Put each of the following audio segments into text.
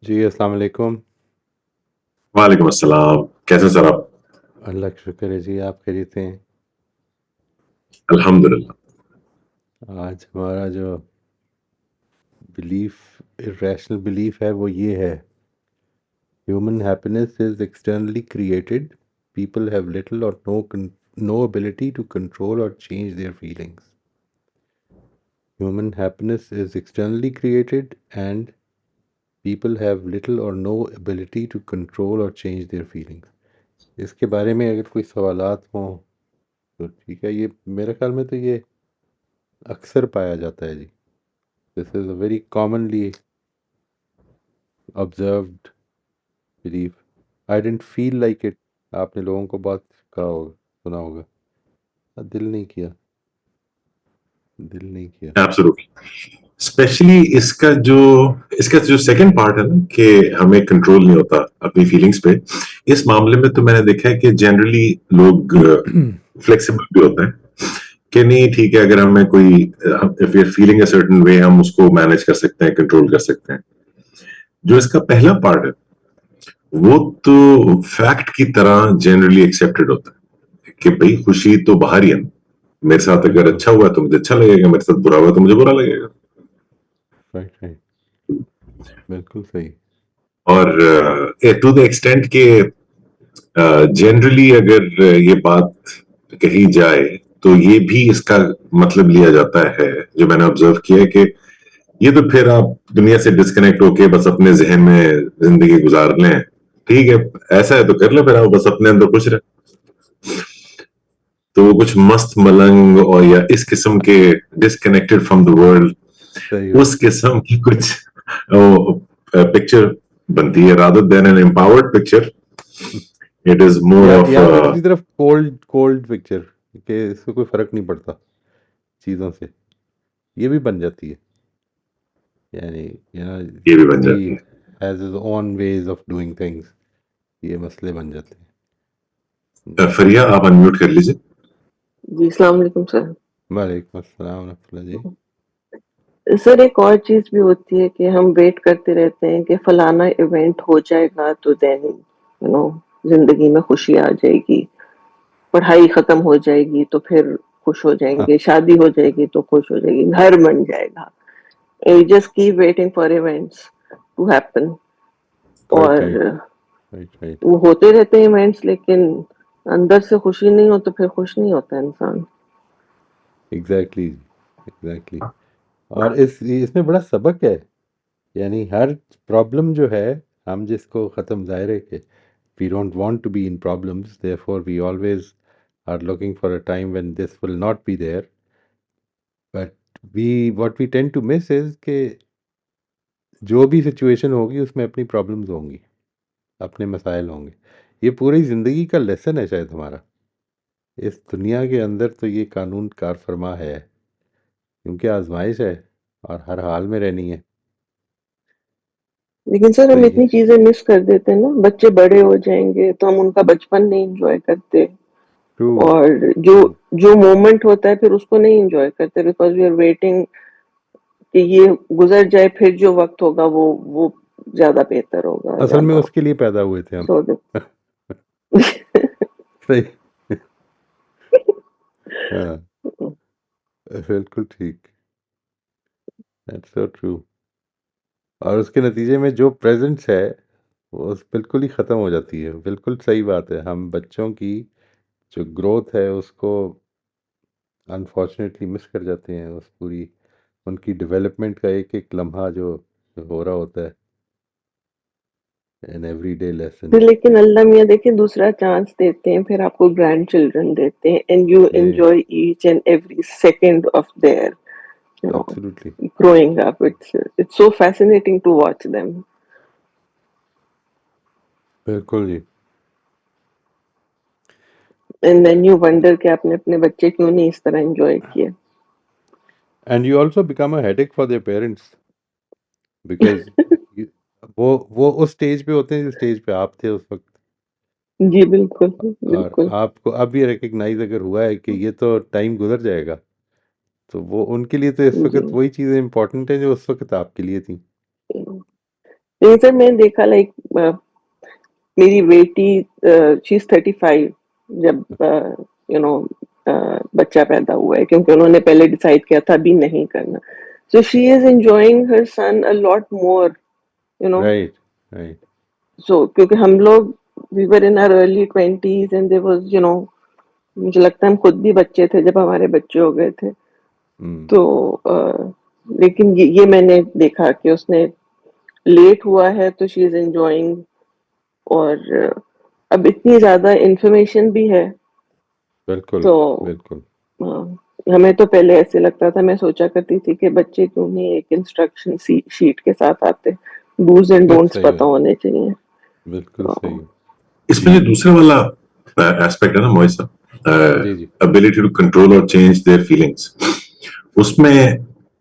जी, अस्सलाम वालेकुम। वालेकुम अस्सलाम। कैसे सर आप? अल्लाह का शुक्र है जी, आप खैरियत हैं? अल्हम्दुलिल्लाह। आज हमारा जो बिलीफ इर्रेशनल बिलीफ है वो ये है, human happiness is externally created, people have little और नो एबिलिटी टू कंट्रोल और change their feelings. Human happiness is externally created and people have little और नो एबिलिटी टू कंट्रोल और change their feelings. इसके बारे में अगर कोई सवालात हों तो ठीक है, ये मेरे ख्याल में तो ये अक्सर पाया जाता है जी। This is a very commonly observed belief. I don't feel like it. आपने लोगों को बहुत कहा होगा, सुना होगा, दिल नहीं किया, दिल नहीं किया। एब्सोल्युटली। स्पेशली इसका जो सेकंड पार्ट है ना कि हमें कंट्रोल नहीं होता अपनी फीलिंग्स पे। इस मामले में तो मैंने देखा है कि जनरली लोग फ्लेक्सिबल भी होते हैं कि नहीं ठीक है, अगर हमें कोई if we are feeling a certain way हम उसको मैनेज कर सकते हैं, कंट्रोल कर सकते हैं। जो इसका पहला पार्ट है वो तो फैक्ट की तरह जनरली एक्सेप्टेड होता है कि भाई खुशी तो बाहर ही है ना। मेरे साथ अगर बिल्कुल। अच्छा हुआ तो मुझे अच्छा लगेगा, मेरे साथ बुरा हुआ तो मुझे बुरा लगेगा। Right right. बिल्कुल सही। और टू द एक्सटेंट के जनरली अगर ये बात कही जाए तो ये भी इसका मतलब लिया जाता है, जो मैंने ऑब्जर्व किया है कि ये तो फिर आप दुनिया से डिस्कनेक्ट होके बस अपने जहन में जिंदगी गुजार लें। ठीक है, ऐसा है तो कर ले, फिर आप बस अपने अंदर खुश रहे। तो वो कुछ मस्त मलंग और या इस किस्म के डिस्कनेक्टेड फ्रॉम द वर्ल्ड, सही बात। उस किस्म की कुछ पिक्चर बनती है rather than an empowered picture. It is more of या फिर दूसरी तरफ कोल्ड कोल्ड पिक्चर, कि इससे कोई फर्क नहीं पड़ता चीज़ों से, ये भी बन जाती है। यानी ये भी बन ही जाती है। Has his own ways of doing things, ये मसले बन जाते हैं। फरिया आप अनम्यूट कर लीजिए। जी, अस्सलाम वालेकुम सर। वालेकुम अस्सलाम रहमतुल्लाह जी। सर एक और चीज़ भी होती है कि हम वेट करते रहते हैं कि फलाना इवेंट हो जाएगा तो देन ज़िंदगी में खुशी आ जाएगी, पढ़ाई खत्म हो जाएगी तो फिर खुश हो हाँ। जाएंगे, शादी हो जाएगी तो खुश हो जाएगी, घर बन जाएगा। You just keep waiting for events to happen. Right right. और राइट राइट। वो होते रहते हैं इवेंट्स, लेकिन अंदर से खुशी नहीं हो तो फिर खुश नहीं होता इंसान। Exactly exactly. और इसमें बड़ा सबक है। यानी हर प्रॉब्लम जो है, हम जिसको ख़त्म, ज़ाहिर है कि we don't want to be in problems, therefore we always are looking for a time when this will not be there. But we what we tend to miss is कि जो भी सिचुएशन होगी उसमें अपनी प्रॉब्लम्स होंगी, अपने मसाइल होंगे। ये पूरी ज़िंदगी का लेसन है शायद हमारा। इस दुनिया के अंदर तो ये कानून कार फरमा है, क्योंकि आजमाइश है और हर हाल में रहनी है। लेकिन सर तो हम ये इतनी चीजें मिस कर देते हैं ना, बच्चे बड़े हो जाएंगे तो हम उनका बचपन नहीं एंजॉय करते। ट्रू और जो ट्रू। जो मोमेंट होता है फिर उसको नहीं एंजॉय करते, बिकॉज वी आर वेटिंग कि ये गुजर जाए, फिर जो वक्त होगा वो ज्यादा बेहतर होगा, असल में ज्यादा उसके लिए पैदा हुए थे हम। सो सही। हाँ, बिल्कुल ठीक। That's so true. और उसके नतीजे में जो प्रेजेंस है वो बिल्कुल ही ख़त्म हो जाती है। बिल्कुल सही बात है। हम बच्चों की जो ग्रोथ है उसको अनफॉर्चुनेटली मिस कर जाते हैं। उस पूरी उनकी डेवलपमेंट का एक एक लम्हा जो हो रहा होता है, एन एवरीडे लेसन। फिर लेकिन अल्लाह मियाँ देखिए दूसरा चांस देते हैं, फिर आपको ग्रैंड चिल्ड्रन देते हैं, एंड यू ये enjoy each and every second of their you know absolutely. growing up. It's so fascinating to watch them. बिल्कुल जी। And then you wonder कि आपने अपने बच्चे क्यों नहीं इस तरह एंजॉय किए। And you also become a headache for their parents, because वो उस स्टेज पे होते हैं जिस स्टेज पे आप थे उस वक्त। जी बिल्कुल, और बिल्कुल। आपको अब ये रिकग्नाइज अगर हुआ है कि ये तो टाइम गुजर जाएगा, तो वो उनके लिए तो इस जी। वक्त वही चीज़ें इंपॉर्टेंट है जो उस वक्त आपके लिए थी। नहीं सर, मैंने देखा लाइक मेरी बेटी शी इज़ 35 जब यू नो बच्चा पैदा हुआ है, क्योंकि उन्होंने पहले डिसाइड किया था अभी नहीं करना। So she is enjoying her son a lot more, you know. Right, right. So क्योंकि हम लोग we were in our early 20s and there was, you know, मुझे लगता है हम खुद भी बच्चे थे जब हमारे बच्चे हो गए थे। हुँ, तो लेकिन ये मैंने देखा कि उसने लेट हुआ है तो शी इज़ एन्जॉयिंग। और अब इतनी ज़्यादा इन्फॉर्मेशन भी है, बिल्कुल, तो बिल्कुल। हमें तो पहले ऐसे लगता था, मैं सोचा करती थी कि बच्चे क्यों नहीं एक इंस्ट्रक्शन शीट के साथ आते, डूज़ एंड डोंट्स सही पता बात, होने चाहिए। बिल्कुल तो सही। इसमें जी, जो दूसरा वाला एस्पेक्ट है ना मोहित साहब, जी, जी। एबिलिटी टू कंट्रोल और चेंज देयर फीलिंग्स, उसमें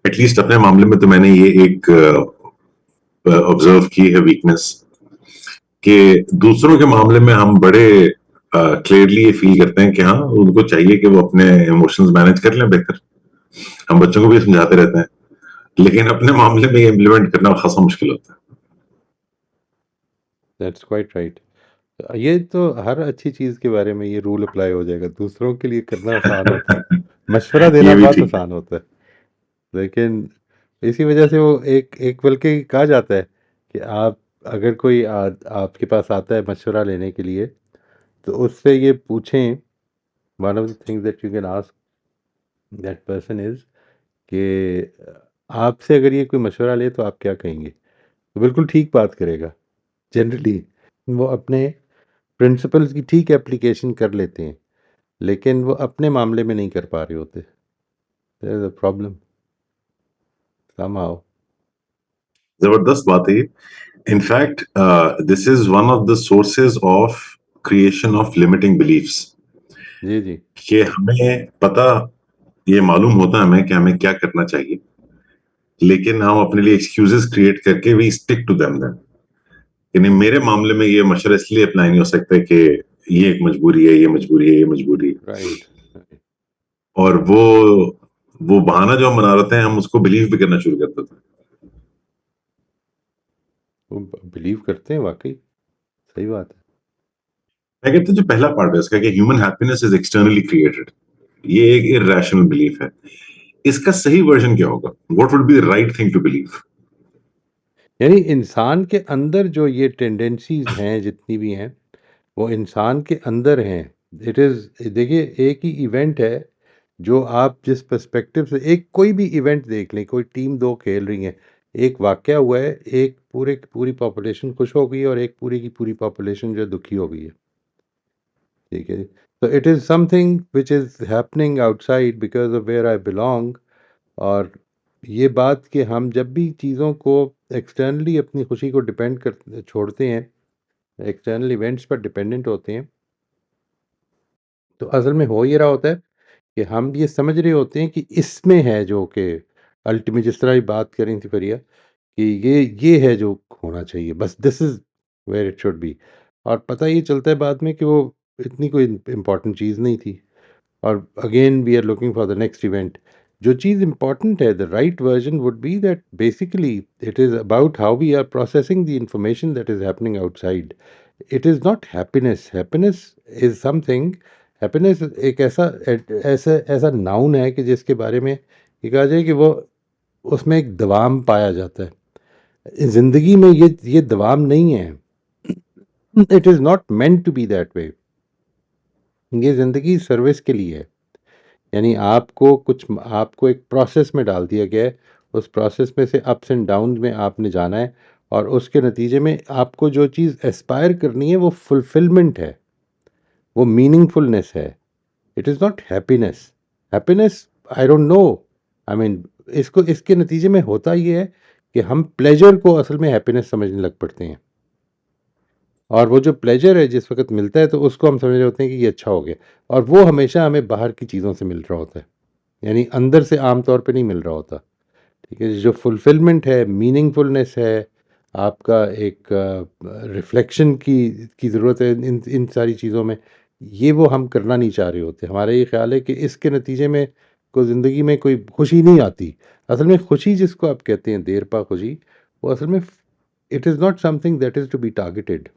एटलीस्ट अपने मामले में तो मैंने ये एक ऑब्जर्व की है वीकनेस कि दूसरों के मामले में हम बड़े क्लियरली ये फील करते हैं कि हाँ उनको चाहिए कि वो अपने इमोशंस मैनेज कर लें बेहतर। हम बच्चों को भी समझाते रहते हैं, लेकिन अपने मामले में ये इम्प्लीमेंट करना खासा मुश्किल होता है। That's quite right. ये तो हर अच्छी चीज़ के बारे में ये रूल अप्लाई हो जाएगा, दूसरों के लिए करना आसान होता है, मशवरा ये देना भी बहुत ठीक है। आसान होता है। लेकिन इसी वजह से वो एक एक बल्कि कहा जाता है कि आप अगर कोई आपके पास आता है मशवरा लेने के लिए, तो उससे ये पूछें, one of the things that you can ask that person is कि आपसे अगर ये कोई मशवरा ले तो आप क्या कहेंगे? तो बिल्कुल ठीक बात करेगा। जनरली वो अपने प्रिंसिपल्स की ठीक एप्लीकेशन कर लेते हैं, लेकिन वो अपने मामले में नहीं कर पा रहे होते। There is a problem somehow. जबरदस्त बात है ये। In fact this is one of the sources of creation of limiting beliefs, जी, जी। कि हमें पता, ये मालूम होता है हमें कि हमें क्या करना चाहिए, लेकिन हम अपने लिए एक्सक्यूजेस क्रिएट करके we stick to them then. यानी मेरे मामले में ये मशवरा इसलिए अप्लाई नहीं हो सकता कि ये एक मजबूरी है, ये मजबूरी है, ये मजबूरी है। Right, right. और वो बहाना जो हम बना रहे थे हम उसको बिलीव भी करना शुरू कर देते हैं। वो बिलीव करते हैं वाक़ई, सही बात है। मैं कहता हूं जो पहला पार्ट है इसका कि human happiness is externally created, ये एक इरैशनल बिलीफ है। इसका सही वर्जन क्या होगा? What would be the right thing to believe? यानी इंसान के अंदर जो ये टेंडेंसीज़ हैं जितनी भी हैं, वो इंसान के अंदर हैं। इट इज़ देखिए एक ही इवेंट है, जो आप जिस पर्सपेक्टिव से एक कोई भी इवेंट देख लें, कोई टीम 2 खेल रही है, एक वाक़या हुआ है, एक पूरे की पूरी पॉपुलेशन खुश हो गई है और एक पूरी की पूरी पॉपुलेशन जो है दुखी हो गई है, ठीक है? तो it is something which is happening outside because of where I belong. और ये बात कि हम जब भी चीज़ों को एक्सटर्नली अपनी खुशी को डिपेंड कर छोड़ते हैं, एक्सटर्नल इवेंट्स पर डिपेंडेंट होते हैं, तो असल में हो ये रहा होता है कि हम ये समझ रहे होते हैं कि इसमें है जो कि अल्टीमेट, जिस तरह की बात कर रही थी फरिया, कि ये है जो होना चाहिए, बस this is where it should be. और पता ये चलता है बाद में कि वो इतनी कोई इम्पोर्टेंट चीज़ नहीं थी। और again we are looking for the next event. जो चीज़ इम्पॉर्टेंट है, the right version would be that basically it is about how we are processing the information that is happening outside. It is not happiness. Happiness is something, happiness एक ऐसा ऐसा ऐसा noun है कि जिसके बारे में ये कहा जाए कि वो उसमें एक दवाम पाया जाता है। ज़िंदगी में ये दवाम नहीं है। It is not meant to be that way. ये ज़िंदगी सर्विस के लिए है। यानी आपको एक प्रोसेस में डाल दिया गया है, उस प्रोसेस में से अप्स एंड डाउन में आपने जाना है, और उसके नतीजे में आपको जो चीज़ एस्पायर करनी है वो फुलफिलमेंट है, वो मीनिंगफुलनेस है। It is not happiness. Happiness, I don't know, I mean इसको इसके नतीजे में होता ये है कि हम प्लेजर को असल में हैप्पीनेस समझने लग पड़ते हैं, और वो जो प्लेजर है जिस वक्त मिलता है तो उसको हम समझ रहे होते हैं कि ये अच्छा हो गया, और वो हमेशा हमें बाहर की चीज़ों से मिल रहा होता है, यानी अंदर से आम तौर पे नहीं मिल रहा होता। ठीक है? जो फुलफिलमेंट है, मीनिंगफुलनेस है, आपका एक रिफ्लेक्शन की ज़रूरत है इन इन सारी चीज़ों में, ये वो हम करना नहीं चाह रहे होते। हमारा ये ख्याल है कि इसके नतीजे में कोई ज़िंदगी में कोई खुशी नहीं आती। असल में खुशी जिसको आप कहते हैं देर पा खुशी, वो असल में it is not something that is to be targeted.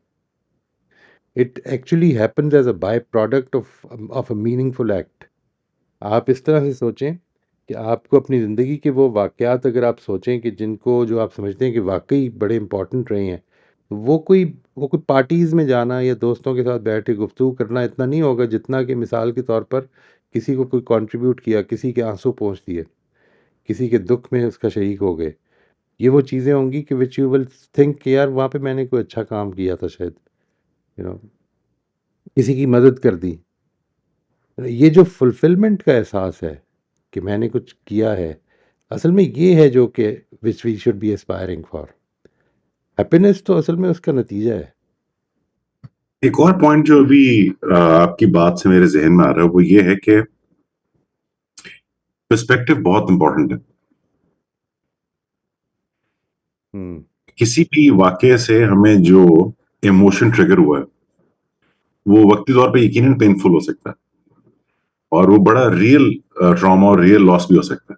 It actually happens as a byproduct of a meaningful act. आप इस तरह से सोचें कि आपको अपनी ज़िंदगी के वो वाक़यात अगर आप सोचें कि जिनको जो आप समझते हैं कि वाक़ई बड़े इम्पोर्टेंट रहे हैं, तो वो कोई पार्टीज़ में जाना या दोस्तों के साथ बैठ के गुफ्तगू करना इतना नहीं होगा जितना कि मिसाल के तौर पर किसी को कोई कंट्रीब्यूट किया, किसी के आँसू पोंछ दिए, किसी के दुःख में उसका शरीक हो गए। ये वो चीज़ें होंगी कि व्हिच यू विल थिंक कि यार वहाँ पे मैंने कोई अच्छा काम किया था शायद, यू नो किसी की मदद कर दी। ये जो फुलफिलमेंट का एहसास है कि मैंने कुछ किया है, असल में ये है जो कि which we should be aspiring for. Happiness तो असल में उसका नतीजा है। एक और पॉइंट जो अभी आपकी बात से मेरे जहन में आ रहा है वो ये है कि पर्सपेक्टिव बहुत इंपॉर्टेंट है। किसी भी वाकये से हमें जो इमोशन ट्रिगर हुआ है वो वक्ती तौर पे यकीनन पेनफुल हो सकता है और वो बड़ा रियल ट्रॉमा और रियल लॉस भी हो सकता है।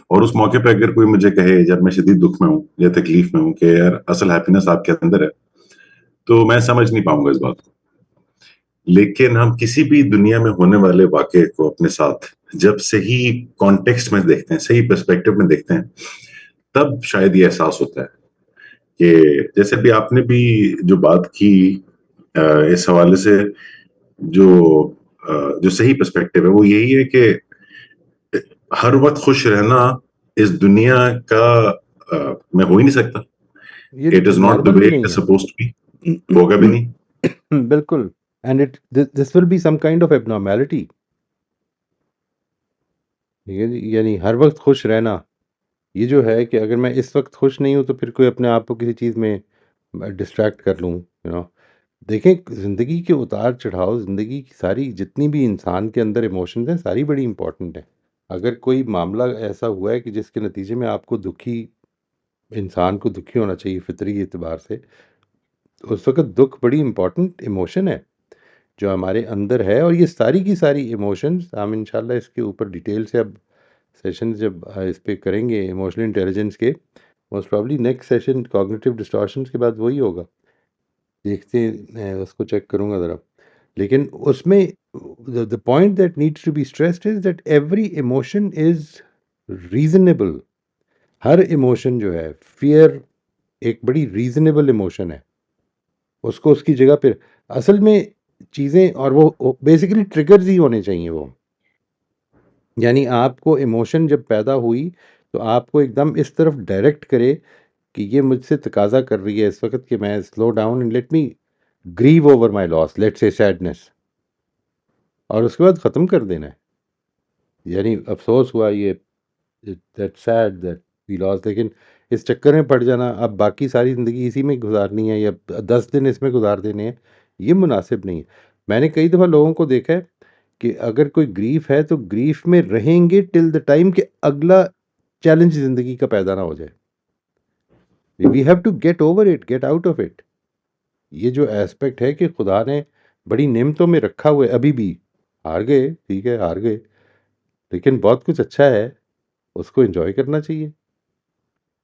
और उस मौके पे अगर कोई मुझे कहे जब मैं शदीद दुख में हूं या तकलीफ में हूं कि यार असल हैप्पीनेस आपके अंदर है, तो मैं समझ नहीं पाऊंगा इस बात को। लेकिन हम किसी भी दुनिया में होने वाले वाकये को अपने साथ जब सही कॉन्टेक्स्ट में देखते हैं, सही पर्सपेक्टिव में देखते हैं, तब शायद ये एहसास होता है कि जैसे भी आपने भी जो बात की इस हवाले से, जो जो सही पर्सपेक्टिव है वो यही है कि हर वक्त खुश रहना इस दुनिया का मैं हो ही नहीं सकता। ये it is not the normal way भी इट नहीं इज है। सपोज्ड टू बी, होगा भी नहीं। बिल्कुल। And this will be some kind of abnormality. ठीक है जी, यानी हर वक्त खुश रहना, ये जो है कि अगर मैं इस वक्त खुश नहीं हूँ तो फिर कोई अपने आप को किसी चीज़ में डिस्ट्रैक्ट कर लूँ, देखें ज़िंदगी के उतार चढ़ाव, ज़िंदगी की सारी जितनी भी इंसान के अंदर इमोशंस हैं सारी बड़ी इंपॉर्टेंट हैं। अगर कोई मामला ऐसा हुआ है कि जिसके नतीजे में आपको दुखी, इंसान को दुखी होना चाहिए फितरी एतबार से, तो उस वक्त दुख बड़ी इंपॉर्टेंट इमोशन है जो हमारे अंदर है। और ये सारी की सारी इमोशंस हम इंशाल्लाह इसके ऊपर डिटेल से अब सेशन जब इस पे करेंगे इमोशनल इंटेलिजेंस के, most probably next session cognitive distortions के बाद वही होगा। देखते हैं, मैं उसको चेक करूँगा ज़रा। लेकिन उसमें the point that needs to be stressed is that every emotion is reasonable. हर इमोशन जो है, फ़ियर एक बड़ी रीज़नेबल इमोशन है। उसको उसकी जगह पे असल में चीज़ें, और वो बेसिकली ट्रिगर्स ही होने चाहिए वो। यानी आपको इमोशन जब पैदा हुई तो आपको एकदम इस तरफ डायरेक्ट करे कि ये मुझसे तकाजा कर रही है इस वक्त कि मैं slow down and let me grieve over my loss, let's say sadness, और उसके बाद ख़त्म कर देना है। यानी अफसोस हुआ, ये that sad that we loss, लेकिन इस चक्कर में पड़ जाना अब बाकी सारी ज़िंदगी इसी में गुजारनी है या 10 दिन इसमें गुजार देने हैं, ये मुनासिब नहीं है। मैंने कई दफ़ा लोगों को देखा है कि अगर कोई ग्रीफ है तो ग्रीफ में रहेंगे टिल द टाइम कि अगला चैलेंज ज़िंदगी का पैदा ना हो जाए। We have to get over it, get out of it. ये जो एस्पेक्ट है कि खुदा ने बड़ी नेमतों में रखा हुआ है, अभी भी हार गए, ठीक है हार गए, लेकिन बहुत कुछ अच्छा है, उसको एंजॉय करना चाहिए।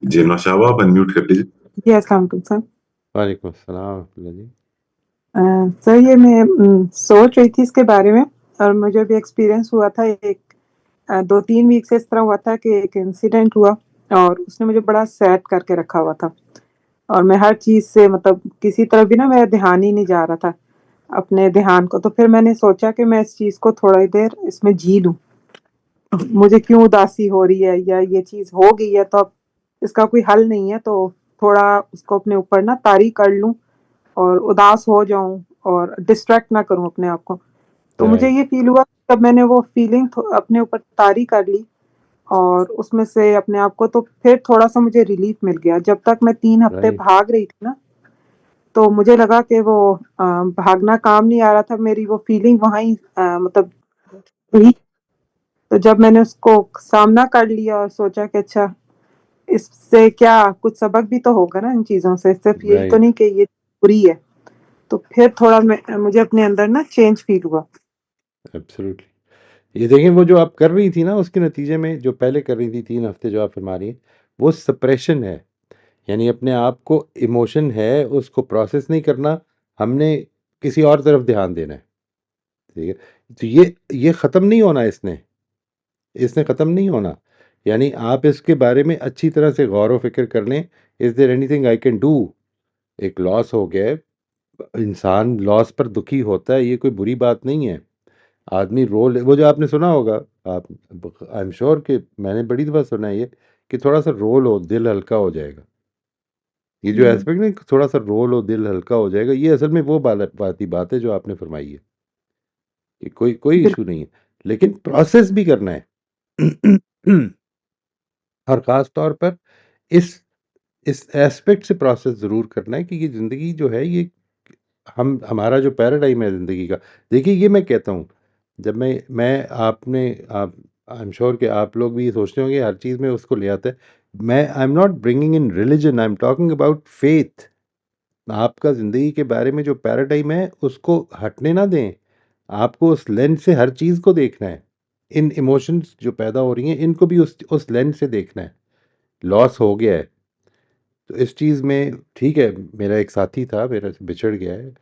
जी नौशाबा, आप अनम्यूट कर लीजिए। जी, अस्सलाम वालेकुम सर। वालेकुम अस्सलाम अब्दुल्ला जी। सर ये मैं सोच रही थी इसके बारे में और मुझे भी एक्सपीरियंस हुआ था। एक 2-3 वीक से इस तरह हुआ था कि एक इंसिडेंट हुआ और उसने मुझे बड़ा सैड करके रखा हुआ था और मैं हर चीज़ से मतलब किसी तरफ भी ना मेरा ध्यान ही नहीं जा रहा था, अपने ध्यान को। तो फिर मैंने सोचा कि मैं इस चीज़ को थोड़ी देर इसमें जी लूँ। मुझे क्यों उदासी हो रही है या ये चीज़ हो गई है तो अब इसका कोई हल नहीं है, तो थोड़ा उसको अपने ऊपर ना तारी कर लूँ और उदास हो जाऊँ और डिस्ट्रैक्ट ना करूँ अपने आप को। तो मुझे राइट, ये फ़ील हुआ तब मैंने वो फ़ीलिंग अपने ऊपर तारी कर ली और उसमें से अपने आप को, तो फिर थोड़ा-सा मुझे रिलीफ़ मिल गया। जब तक मैं 3 हफ़्ते राइट, भाग रही थी ना, तो मुझे लगा कि वो भागना काम नहीं आ रहा था, मेरी वो फ़ीलिंग वहाँ ही मतलब हुई। तो जब मैंने उसको सामना कर लिया और सोचा कि अच्छा, इससे क्या कुछ सबक भी तो होगा ना इन चीज़ों से, सिर्फ़ यही तो राइट, नहीं कि ये बुरी है। तो फिर थोड़ा मुझे अपने अंदर ना चेंज फ़ील हुआ। एब्सोल्युटली। ये देखें, वो जो आप कर रही थी ना उसके नतीजे में जो पहले कर रही थी 3 हफ्ते जो आप फरमा रही हैं, वो सप्रेशन है। यानी अपने आप को इमोशन है उसको प्रोसेस नहीं करना, हमने किसी और तरफ ध्यान देना है, ठीक है? तो ये ख़त्म नहीं होना इसने ख़त्म नहीं होना। यानी आप इसके बारे में अच्छी तरह से गौर व फ़िक्र कर लें, is there anything I can do? एक लॉस हो गया है, इंसान लॉस पर दुखी होता है, ये कोई बुरी बात नहीं है। आदमी रोल वो जो आपने सुना होगा, आप आई एम श्योर कि मैंने बड़ी दफ़ा सुना है ये, कि थोड़ा-सा रोल हो, दिल हल्का हो जाएगा। ये जो एस्पेक्ट नहीं, थोड़ा-सा रोल हो, दिल हल्का हो जाएगा, ये असल में वो बात है जो आपने फरमाई है, कि कोई बिल्कुल। इश्यू नहीं है, लेकिन प्रोसेस भी करना है। और ख़ास तौर पर इस इस एस्पेक्ट से प्रोसेस ज़रूर करना है कि ये ज़िंदगी जो है, ये हमारा जो पैराडाइम है ज़िंदगी का, देखिए ये मैं कहता हूँ, जब मैं आपने आप आई एम श्योर कि आप लोग भी ये सोचते होंगे हर चीज़ में उसको ले आता है। मैं I am not bringing in religion, I am talking about faith. आपका ज़िंदगी के बारे में जो पैराडाइम है उसको हटने ना दें। आपको उस लेंस से हर चीज़ को देखना है। इन इमोशंस जो पैदा हो रही हैं इनको भी उस लेंस से देखना है। लॉस हो गया है, तो इस चीज़ में ठीक है, मेरा एक साथी था, मेरे से बिछड़ गया है,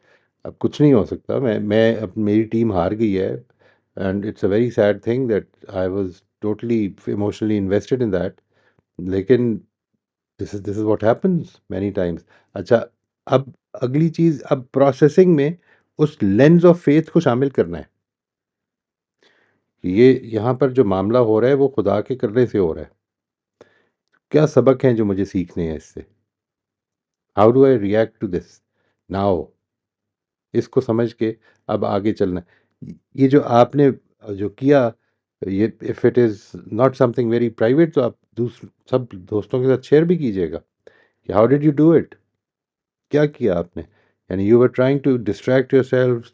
अब कुछ नहीं हो सकता। मैं अब मेरी टीम हार गई है, and it's a very sad thing that I was totally emotionally invested in that, लेकिन this is what happens many times. अच्छा, अब अगली चीज़, अब प्रोसेसिंग में उस लेंस ऑफ फेथ को शामिल करना है कि ये यहाँ पर जो मामला हो रहा है वो खुदा के करने से हो रहा है। क्या सबक हैं जो मुझे सीखने हैं इससे? How do I react to this now? इसको समझ के अब आगे चलना है। ये जो आपने जो किया, ये if it is not something very private, तो आप सब दोस्तों के साथ शेयर भी कीजिएगा। How did you do it? क्या किया आपने? यानी you were trying to distract yourselves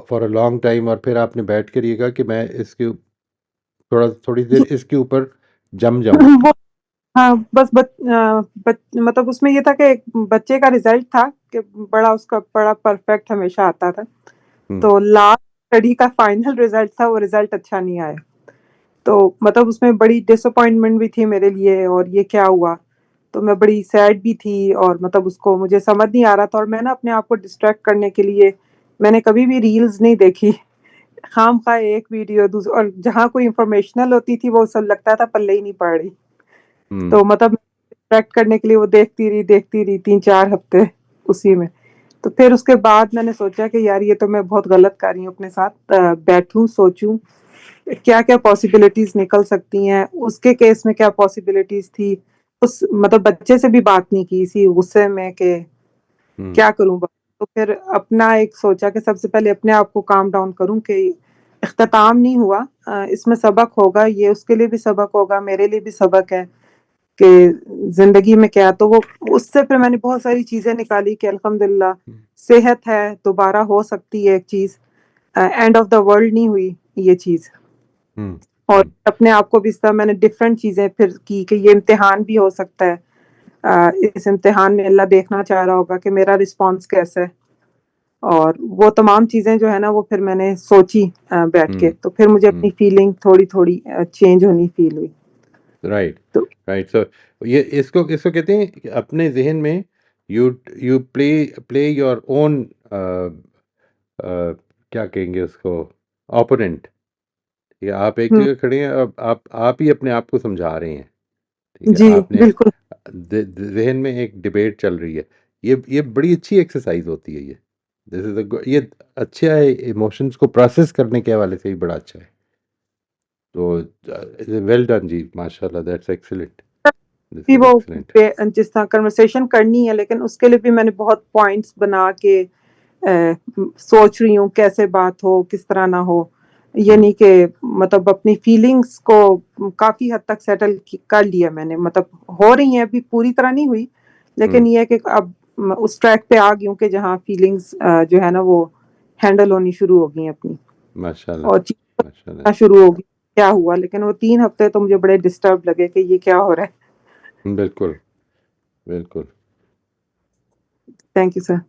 for a long time, और फिर आपने बैठ कर ये कहा कि मैं इसके थोड़ी देर जी। इसके ऊपर जम जाऊं। वो हाँ, बस मतलब उसमें ये था कि एक बच्चे का रिजल्ट था कि उसका बड़ा परफेक्ट हमेशा आता था। हम्म। तो लास्ट स्टडी का फाइनल रिजल्ट था, वो रिजल्ट अच्छा नहीं आया। तो मतलब उसमें बड़ी डिसअपॉइंटमेंट भी थी मेरे लिए, और ये क्या हुआ? तो मैं बड़ी सैड भी थी, और मतलब उसको मुझे समझ नहीं आ रहा था, और मैं ना अपने आप को डिस्ट्रैक्ट करने के लिए मैंने कभी भी रील्स नहीं देखी। खामखा एक वीडियो और जहाँ कोई इंफॉर्मेशनल होती थी वो सब लगता था पल्ले ही नहीं पड़ रही। हम्म। तो मतलब डिस्ट्रैक्ट करने के लिए वो देखती रही 3-4 हफ्ते उसी में। तो फिर उसके बाद मैंने सोचा कि यार ये तो मैं बहुत गलत कर रही हूँ अपने साथ। बैठूँ, सोचूँ क्या-क्या पॉसिबिलिटीज़ निकल सकती हैं। उसके केस में क्या पॉसिबिलिटीज़ थी, उस मतलब बच्चे से भी बात नहीं की इसी गुस्से में कि हम्म। क्या करूँ? तो फिर अपना एक सोचा कि सबसे पहले अपने आप को काम डाउन करूँ कि इख्तिताम नहीं हुआ, इसमें सबक होगा, ये उसके लिए भी सबक होगा, मेरे लिए भी सबक है कि ज़िंदगी में क्या। तो वो उससे फिर मैंने बहुत सारी चीज़ें निकाली कि अल्हम्दुलिल्लाह सेहत है, दोबारा हो सकती है एक चीज़, एंड ऑफ द वर्ल्ड नहीं हुई ये चीज़। हम्म। और हम्म। अपने आप को भी इस तरह मैंने डिफरेंट चीज़ें फिर की कि ये इम्तिहान भी हो सकता है। इस इम्तिहान में अल्लाह देखना चाह रहा होगा कि मेरा रिस्पॉन्स कैसा है। और वो तमाम चीज़ें जो है ना वो फिर मैंने सोची बैठ के, हम्म। तो फिर मुझे अपनी हम्म। फीलिंग थोड़ी-थोड़ी चेंज होनी फ़ील हुई। राइट। तो राइट। सो ये इसको इसको कहते हैं कि अपने जहन में you you play your own, क्या कहेंगे उसको, ओपोनेंट। ठीक है, आप एक हुँ, जगह खड़े हैं, अब आप ही अपने आप को समझा रहे हैं। ठीक है, जी, आपने बिल्कुल। जहन में एक डिबेट चल रही है। ये बड़ी अच्छी एक्सरसाइज होती है ये। दिस इज ये अच्छा है, इमोशंस को प्रोसेस करने के हवाले से ही बड़ा अच्छा है। तो वेल डन जी, माशाल्लाह, दैट्स एक्सीलेंट, दिस भी इज वो एक्सीलेंट। जिस तरह कन्वर्सेशन करनी है, लेकिन उसके लिए भी मैंने बहुत पॉइंट्स बना के सोच रही हूँ कैसे बात हो, किस तरह ना हो। ये हम्म। नहीं कि मतलब अपनी फीलिंग्स को काफ़ी हद तक सेटल कर लिया मैंने, मतलब हो रही हैं, अभी पूरी तरह नहीं हुई, लेकिन हम्म। ये है कि अब उस ट्रैक पे आ गई हूँ कि जहाँ फीलिंग्स जो है ना वो हैंडल होनी शुरू हो गई हैं अपनी, माशाल्लाह। और चीज़ें माशाल्लाह। पता शुरू हो गई क्या हुआ। लेकिन वो 3 हफ्ते तो मुझे बड़े डिस्टर्ब लगे कि ये क्या हो रहा है। बिल्कुल। बिल्कुल। Thank you sir.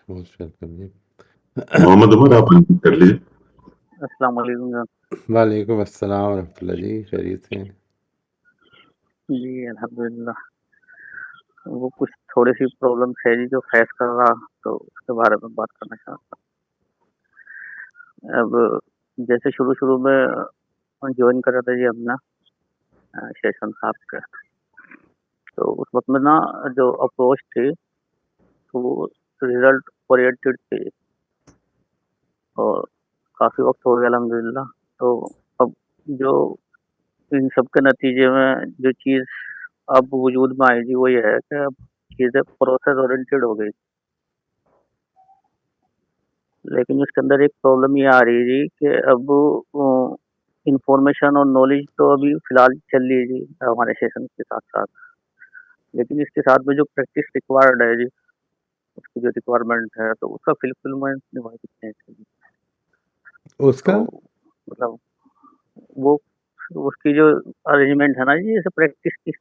Most welcome जी। मोहम्मद उमर, आप अनम्यूट कर लीजिए। अस्सलाम वालेकुम जनाब। वालेकुम अस्सलाम वरहमतुल्लाह जी, खैरियत से हैं? जी अल्हम्दुलिल्लाह। वो कुछ थोड़ी-सी प्रॉब्लम्स है जी जो फेस कर रहा, तो उसके बारे में बात करना चाहता हूँ। अब जैसे शुरू-शुरू में जॉइन करा था जी अपना सेशन आपका, तो उस वक़्त में ना जो अप्रोच थी, तो वो रिज़ल्ट ओरिएंटेड थी और काफ़ी वक़्त हो गया अल्हम्दुलिल्लाह। तो अब जो इन सब के नतीजे में जो चीज़ अब वजूद में आई जी, वो ये है कि अब चीज़ें प्रोसेस ओरिएंटेड हो गई। लेकिन उसके अंदर एक प्रॉब्लम ये आ रही है जी कि अब इन्फॉर्मेशन और नॉलेज तो अभी फ़िलहाल चल रही है जी हमारे सेशन के साथ-साथ। लेकिन इसके साथ में जो प्रैक्टिस रिक्वायर्ड है जी, उसकी जो रिक्वायरमेंट है, तो उसका फुलफिलमेंट नहीं हो सकते हैं। उसका तो मतलब वो उसकी जो अरेंजमेंट है ना जी, जैसे प्रैक्टिस की,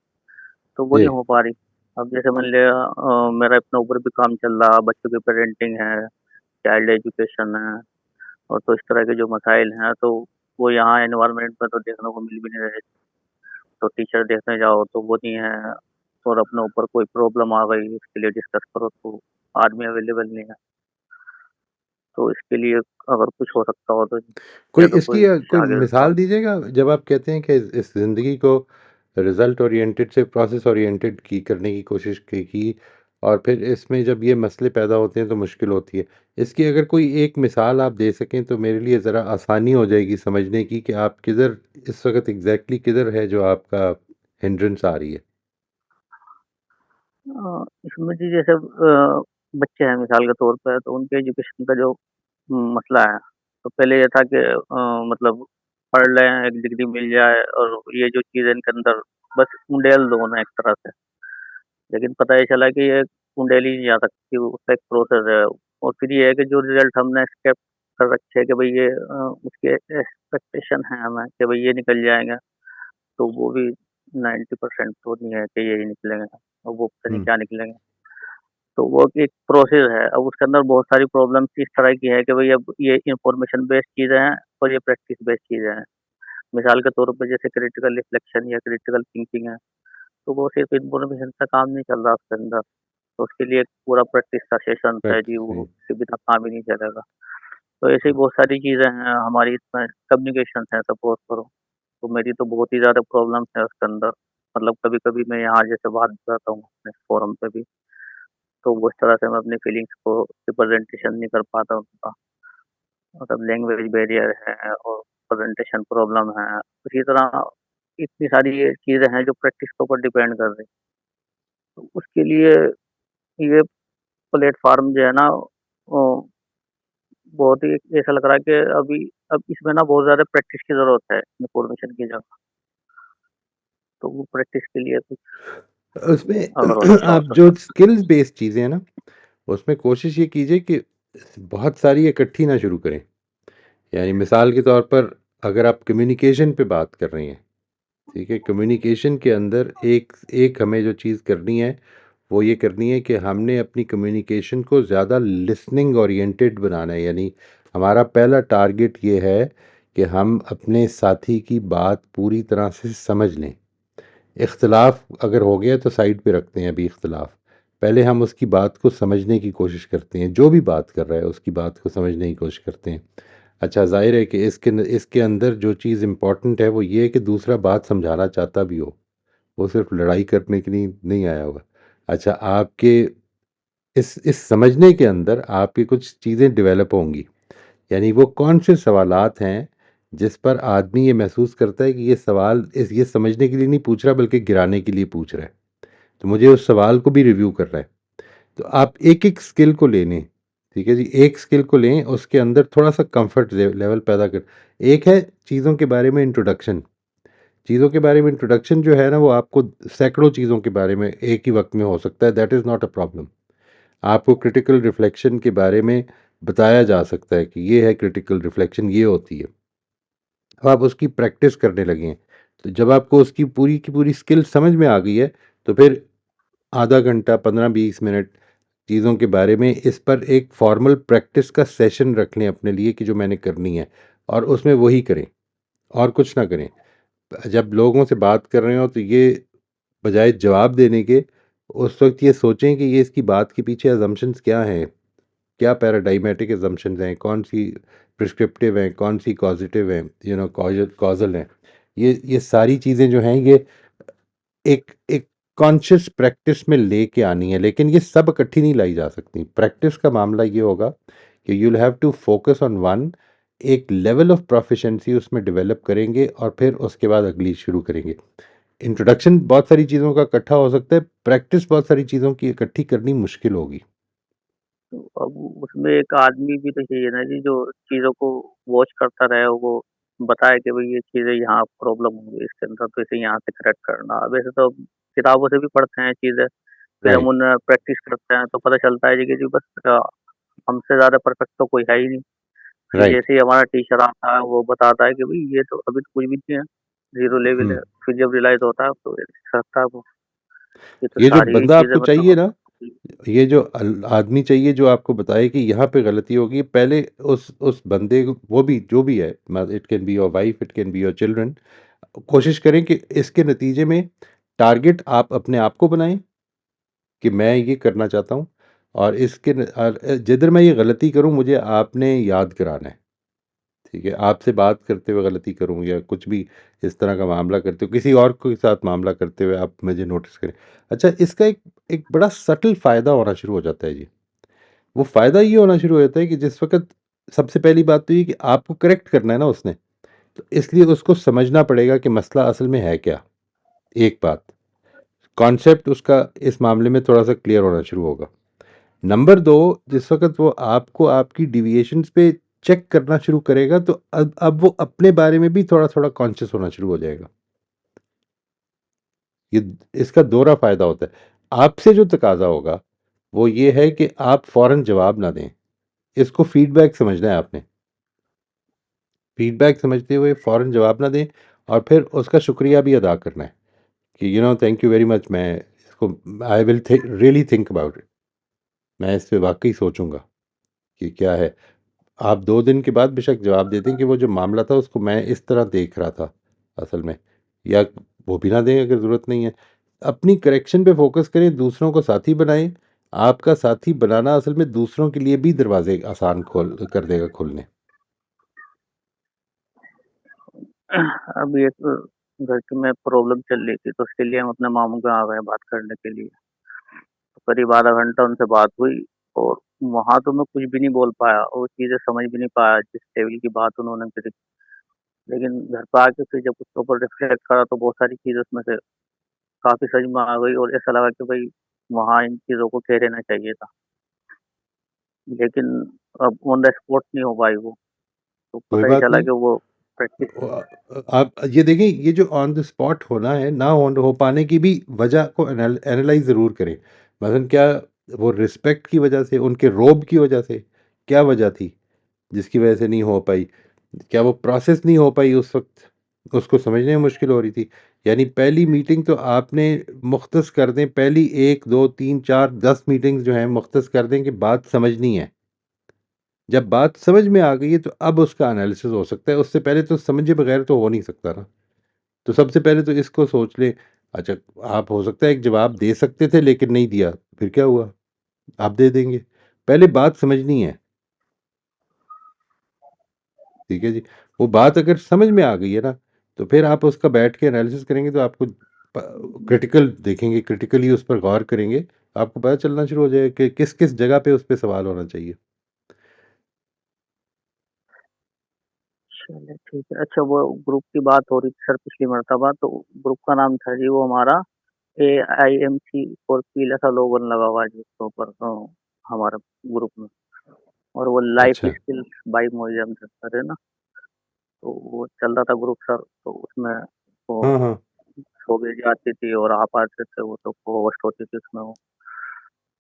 तो वो जी। नहीं हो पा रही। अब जैसे मान लिया मेरा अपने ऊपर भी काम चल रहा, बच्चों की पेरेंटिंग है, चाइल्ड एजुकेशन है और तो इस तरह के जो मसाइल हैं, तो वो यहाँ एनवायरनमेंट में तो देखने को मिल भी नहीं रहे। तो टीचर देखने जाओ तो वो नहीं है और अपने ऊपर कोई प्रॉब्लम आ गई, उसके लिए डिस्कस करो तो आदमी अवेलेबल नहीं है। तो इसके लिए अगर कुछ हो सकता हो तो कोई या तो इसकी कोई कोई आगे मिसाल बात। दीजिएगा जब आप कहते हैं कि इस ज़िंदगी को रिज़ल्ट ओरिएंटेड से प्रोसेस ओरिएंटेड की करने की कोशिश की और फिर इसमें जब ये मसले पैदा होते हैं तो मुश्किल होती है। इसकी अगर कोई एक मिसाल आप दे सकें तो मेरे लिए ज़रा आसानी हो जाएगी समझने की कि आप किधर इस वक़्त एग्ज़ैक्टली किधर है जो आपका हिंड्रेंस आ रही है? इसमें जी जैसे बच्चे हैं मिसाल के तौर पे, तो उनके एजुकेशन का जो मसला है, तो पहले ये था कि मतलब पढ़ लें, एक डिग्री मिल जाए और ये जो चीज़ है इनके अंदर बस उंडेल दो ना एक तरह से। लेकिन पता ये चला कि ये उंडेल ही नहीं जा सकती, उसका एक प्रोसेस है और फिर ये है कि जो रिज़ल्ट हमने एक्सपेक्ट कर रखे हैं कि भई ये उसके एक्सपेक्टेशन है हमें कि भई ये निकल जाएँगे, तो वो भी 90% तो नहीं है कि यही निकलेंगे और वो पता नहीं हुँ। क्या निकलेंगे। तो वो एक प्रोसेस है। अब उसके अंदर बहुत सारी प्रॉब्लम्स इस तरह की है कि भई अब ये इन्फॉर्मेशन बेस्ड चीज़ें हैं और ये प्रैक्टिस बेस्ड चीज़ें हैं। मिसाल के तौर पे जैसे क्रिटिकल रिफ्लेक्शन या क्रिटिकल थिंकिंग है, तो वो सिर्फ़ इन्फॉर्मेशन से काम नहीं चल रहा उसके अंदर। तो उसके लिए एक पूरा प्रैक्टिस का सेशन है जी, प्रैक्टिस वो सही। उसके बिना काम ही नहीं चलेगा। तो ऐसे ही बहुत सारी चीज़ें हैं हमारी इसमें कम्युनिकेशन है सपोज़ करो, तो मेरी तो बहुत ही ज़्यादा प्रॉब्लम्स है उसके अंदर। मतलब कभी-कभी मैं यहाँ जैसे बात करता हूँ अपने फ़ोरम पे भी, तो वो इस तरह से मैं अपनी फीलिंग्स को रिप्रेजेंटेशन नहीं कर पाता उनका। मतलब लैंग्वेज बैरियर है और प्रेजेंटेशन प्रॉब्लम है। उसी तरह इतनी सारी ये चीज़ें हैं जो प्रैक्टिस के ऊपर डिपेंड कर रही हैं। तो उसके लिए ये प्लेटफ़ॉर्म जो है ना बहुत ही ऐसा लग रहा है कि अब इसमें ना बहुत ज़्यादा प्रैक्टिस की ज़रूरत है इन्फॉर्मेशन की जगह। तो वो प्रैक्टिस के लिए कुछ अगर हो उसमें सकता हो आप तो जो सर। स्किल्स बेस्ड चीज़ें हैं ना, उसमें कोशिश ये कीजिए कि बहुत सारी इकट्ठी ना शुरू करें। यानी मिसाल के तौर पर अगर आप कम्युनिकेशन पे बात कर रही हैं, ठीक है? कम्युनिकेशन के अंदर एक एक हमें जो चीज़ करनी है, वो ये करनी है कि हमने अपनी कम्युनिकेशन को ज़्यादा लिसनिंग ओरिएंटेड बनाना है। यानी हमारा पहला टारगेट ये है कि हम अपने साथी की बात पूरी तरह से समझ लें। इख्तलाफ अगर हो गया तो साइड पे रखते हैं अभी इख्तलाफ। पहले हम उसकी बात को समझने की कोशिश करते हैं, जो भी बात कर रहा है उसकी बात को समझने की कोशिश करते हैं। अच्छा, ज़ाहिर है कि इसके अंदर जो चीज़ इम्पोर्टेंट है वो ये है कि दूसरा बात समझाना चाहता भी हो, वो सिर्फ लड़ाई करने के लिए नहीं आया होगा। अच्छा, आपके इस समझने के अंदर आपकी कुछ चीज़ें डेवलप होंगी। यानी वो कौन से सवालात हैं जिस पर आदमी ये महसूस करता है कि ये सवाल ये समझने के लिए नहीं पूछ रहा बल्कि गिराने के लिए पूछ रहा है, तो मुझे उस सवाल को भी रिव्यू करना है। तो आप एक एक स्किल को ले लें, ठीक है जी? एक स्किल को लें, उसके अंदर थोड़ा सा कंफर्ट लेवल पैदा कर। एक है चीज़ों के बारे में इंट्रोडक्शन। चीज़ों के बारे में इंट्रोडक्शन जो है ना, वो आपको सैकड़ों चीज़ों के बारे में एक ही वक्त में हो सकता है, that is not a problem. आपको क्रिटिकल रिफ्लेक्शन के बारे में बताया जा सकता है कि ये है क्रिटिकल रिफ्लेक्शन, ये होती है। अब आप उसकी प्रैक्टिस करने लगे हैं, तो जब आपको उसकी पूरी की पूरी स्किल समझ में आ गई है, तो फिर आधा घंटा 15-20 मिनट चीज़ों के बारे में इस पर एक फॉर्मल प्रैक्टिस का सेशन रख लें अपने लिए कि जो मैंने करनी है, और उसमें वही करें और कुछ ना करें। जब लोगों से बात कर रहे हो तो ये बजाय जवाब देने के उस वक़्त ये सोचें कि ये इसकी बात के पीछे असम्पशन्स क्या हैं? क्या पैराडाइमेटिक असम्पशन्स हैं? कौन-सी प्रिस्क्रिप्टिव हैं? कौन-सी कॉज़ेटिव हैं? कॉज़ल हैं? ये सारी चीज़ें जो हैं ये एक एक कॉन्शियस प्रैक्टिस में लेके आनी है, लेकिन ये सब इकट्ठी नहीं लाई जा सकती। प्रैक्टिस का मामला ये होगा कि you will have to focus on one, एक लेवल ऑफ प्रोफिशिएंसी उसमें डेवलप करेंगे और फिर उसके बाद अगली शुरू करेंगे। इंट्रोडक्शन बहुत सारी चीज़ों का इकट्ठा हो सकता है, प्रैक्टिस बहुत सारी चीज़ों की इकट्ठी करनी मुश्किल होगी। तो अब उसमें एक आदमी भी तो चाहिए ना जी, जो चीज़ों को वॉच करता रहे, वो बताए कि भाई ये चीज़ें यहाँ प्रॉब्लम होगी इसके अंदर, तो इसे यहाँ से करेक्ट करना। वैसे तो अब किताबों से भी पढ़ते हैं चीज़ें, फिर हम राइट, उनमें प्रैक्टिस करते हैं तो पता चलता है जी कि जी बस हमसे ज़्यादा परफेक्ट तो कोई है ही नहीं। फिर राइट। जैसे ही हमारा टीचर आता है, वो बताता है कि भई ये तो अभी तो कुछ भी नहीं है, ज़ीरो लेवल हुँ। है। फिर जब रियलाइज़ होता है तो ऐसा लगता है वो, ये तो ये जो सारी बंदा चीज़ें आपको चाहिए मतलब ना, ये जो आदमी चाहिए जो आपको बताए कि यहाँ पे गलती होगी, पहले उस बंदे को, वो भी जो भी है, it can be your wife, it can be your children, कोशिश करें कि इसके नतीजे में टारगेट आप अपने आप को बनाएं कि मैं ये करना चाहता हूँ, और जिधर मैं ये गलती करूँ मुझे आपने याद कराना है। ठीक है, आपसे बात करते हुए गलती करूँ या कुछ भी इस तरह का मामला करते हो, किसी और के साथ मामला करते हुए आप मुझे नोटिस करें। अच्छा, इसका एक एक बड़ा सटल फ़ायदा होना शुरू हो जाता है जी। वो फ़ायदा ये होना शुरू हो जाता है कि जिस वक़्त, सबसे पहली बात तो ये कि आपको करेक्ट करना है ना उसने, तो इसलिए उसको समझना पड़ेगा कि मसला असल में है क्या? एक बात, कॉन्सेप्ट उसका इस मामले में थोड़ा-सा क्लियर होना शुरू होगा। नंबर 2, जिस वक़्त वो आपको आपकी डेविएशंस पे चेक करना शुरू करेगा, तो अब वो अपने बारे में भी थोड़ा-थोड़ा कॉन्शियस होना शुरू हो जाएगा। ये इसका दोहरा फ़ायदा होता है। आपसे जो तकाज़ा होगा, वो ये है कि आप फ़ौरन जवाब ना दें। इसको फ़ीडबैक समझना है आपने। फ़ीडबैक समझते हुए फ़ौरन जवाब ना दें, और फिर उसका शुक्रिया भी अदा करना है कि थैंक यू वेरी मच, मैं इसको I will really think about it. मैं इस पे वाक़ई सोचूँगा कि क्या है। आप 2 दिन के बाद बेशक जवाब दे दें कि वो जो मामला था उसको मैं इस तरह देख रहा था असल में, या वो भी ना दें अगर ज़रूरत नहीं है। अपनी करेक्शन पे फ़ोकस करें, दूसरों को साथी बनाएँ। आपका साथी बनाना असल में दूसरों के लिए भी दरवाज़े आसान खोल कर देगा खुलने। अभी एक घर की में प्रॉब्लम चल रही थी, तो उसके लिए हम अपने मामू के यहाँ गए बात करने के लिए। तो करीब आधा घंटा उनसे बात हुई, और वहाँ तो मैं कुछ भी नहीं बोल पाया और वो चीज़ें समझ भी नहीं पाया जिस लेवल की बात उन्होंने करी। लेकिन घर पे आके फिर जब उसके ऊपर रिफ्लेक्ट करा तो बहुत सारी चीज़ें उसमें से काफ़ी समझ में आ गई, और ऐसा लगा कि भई वहाँ इन चीज़ों को कह देना चाहिए था। लेकिन अब ऑन द स्पॉट नहीं हो पाई वो, तो कोई पता ही बात चला नहीं। कि वो प्रैक्टिस। आप ये देखें, ये जो ऑन द स्पॉट होना है, ना हो पाने की भी वजह को एनालाइज ज़रूर करें। मसलन क्या वो रिस्पेक्ट की वजह से, उनके रोब की वजह से, क्या वजह थी जिसकी वजह से नहीं हो पाई? क्या वो प्रोसेस नहीं हो पाई उस वक्त, उसको समझने में मुश्किल हो रही थी? यानी पहली मीटिंग तो आपने मुख्तस कर दें, पहली 1 2 3 4 10 मीटिंग्स जो हैं मुख्तस कर दें कि बात समझनी है। जब बात समझ में आ गई है तो अब उसका एनालिसिस हो सकता है, उससे पहले तो समझे बगैर तो हो नहीं सकता ना। तो सबसे पहले तो इसको सोच लें। अच्छा, आप हो सकता है एक जवाब दे सकते थे लेकिन नहीं दिया, फिर क्या हुआ? आप दे देंगे। पहले बात समझनी है, ठीक है जी। वो बात अगर समझ में आ गई है ना, तो फिर आप उसका बैठ के एनालिसिस करेंगे तो आपको क्रिटिकल देखेंगे, क्रिटिकली उस पर गौर करेंगे, आपको पता चलना शुरू हो जाएगा कि किस-किस जगह पे उस पे सवाल होना चाहिए। चलिए ठीक है। अच्छा, वो ग्रुप की बात हो रही थी सर पिछली मर्तबा, तो ग्रुप का नाम था जी वो हमारा AIMC और पीला सा लोगन लगा हुआ है जी उसके ऊपर, हमारा ग्रुप में। और वो लाइफ अच्छा। स्किल्स बाय मोइज़म सर है ना? तो वो चल रहा था ग्रुप सर, तो उसमें वो हाँ, हाँ। शोभा जी आती थी और आप आते थे, वो तो को-होस्ट होती थी उसमें वो।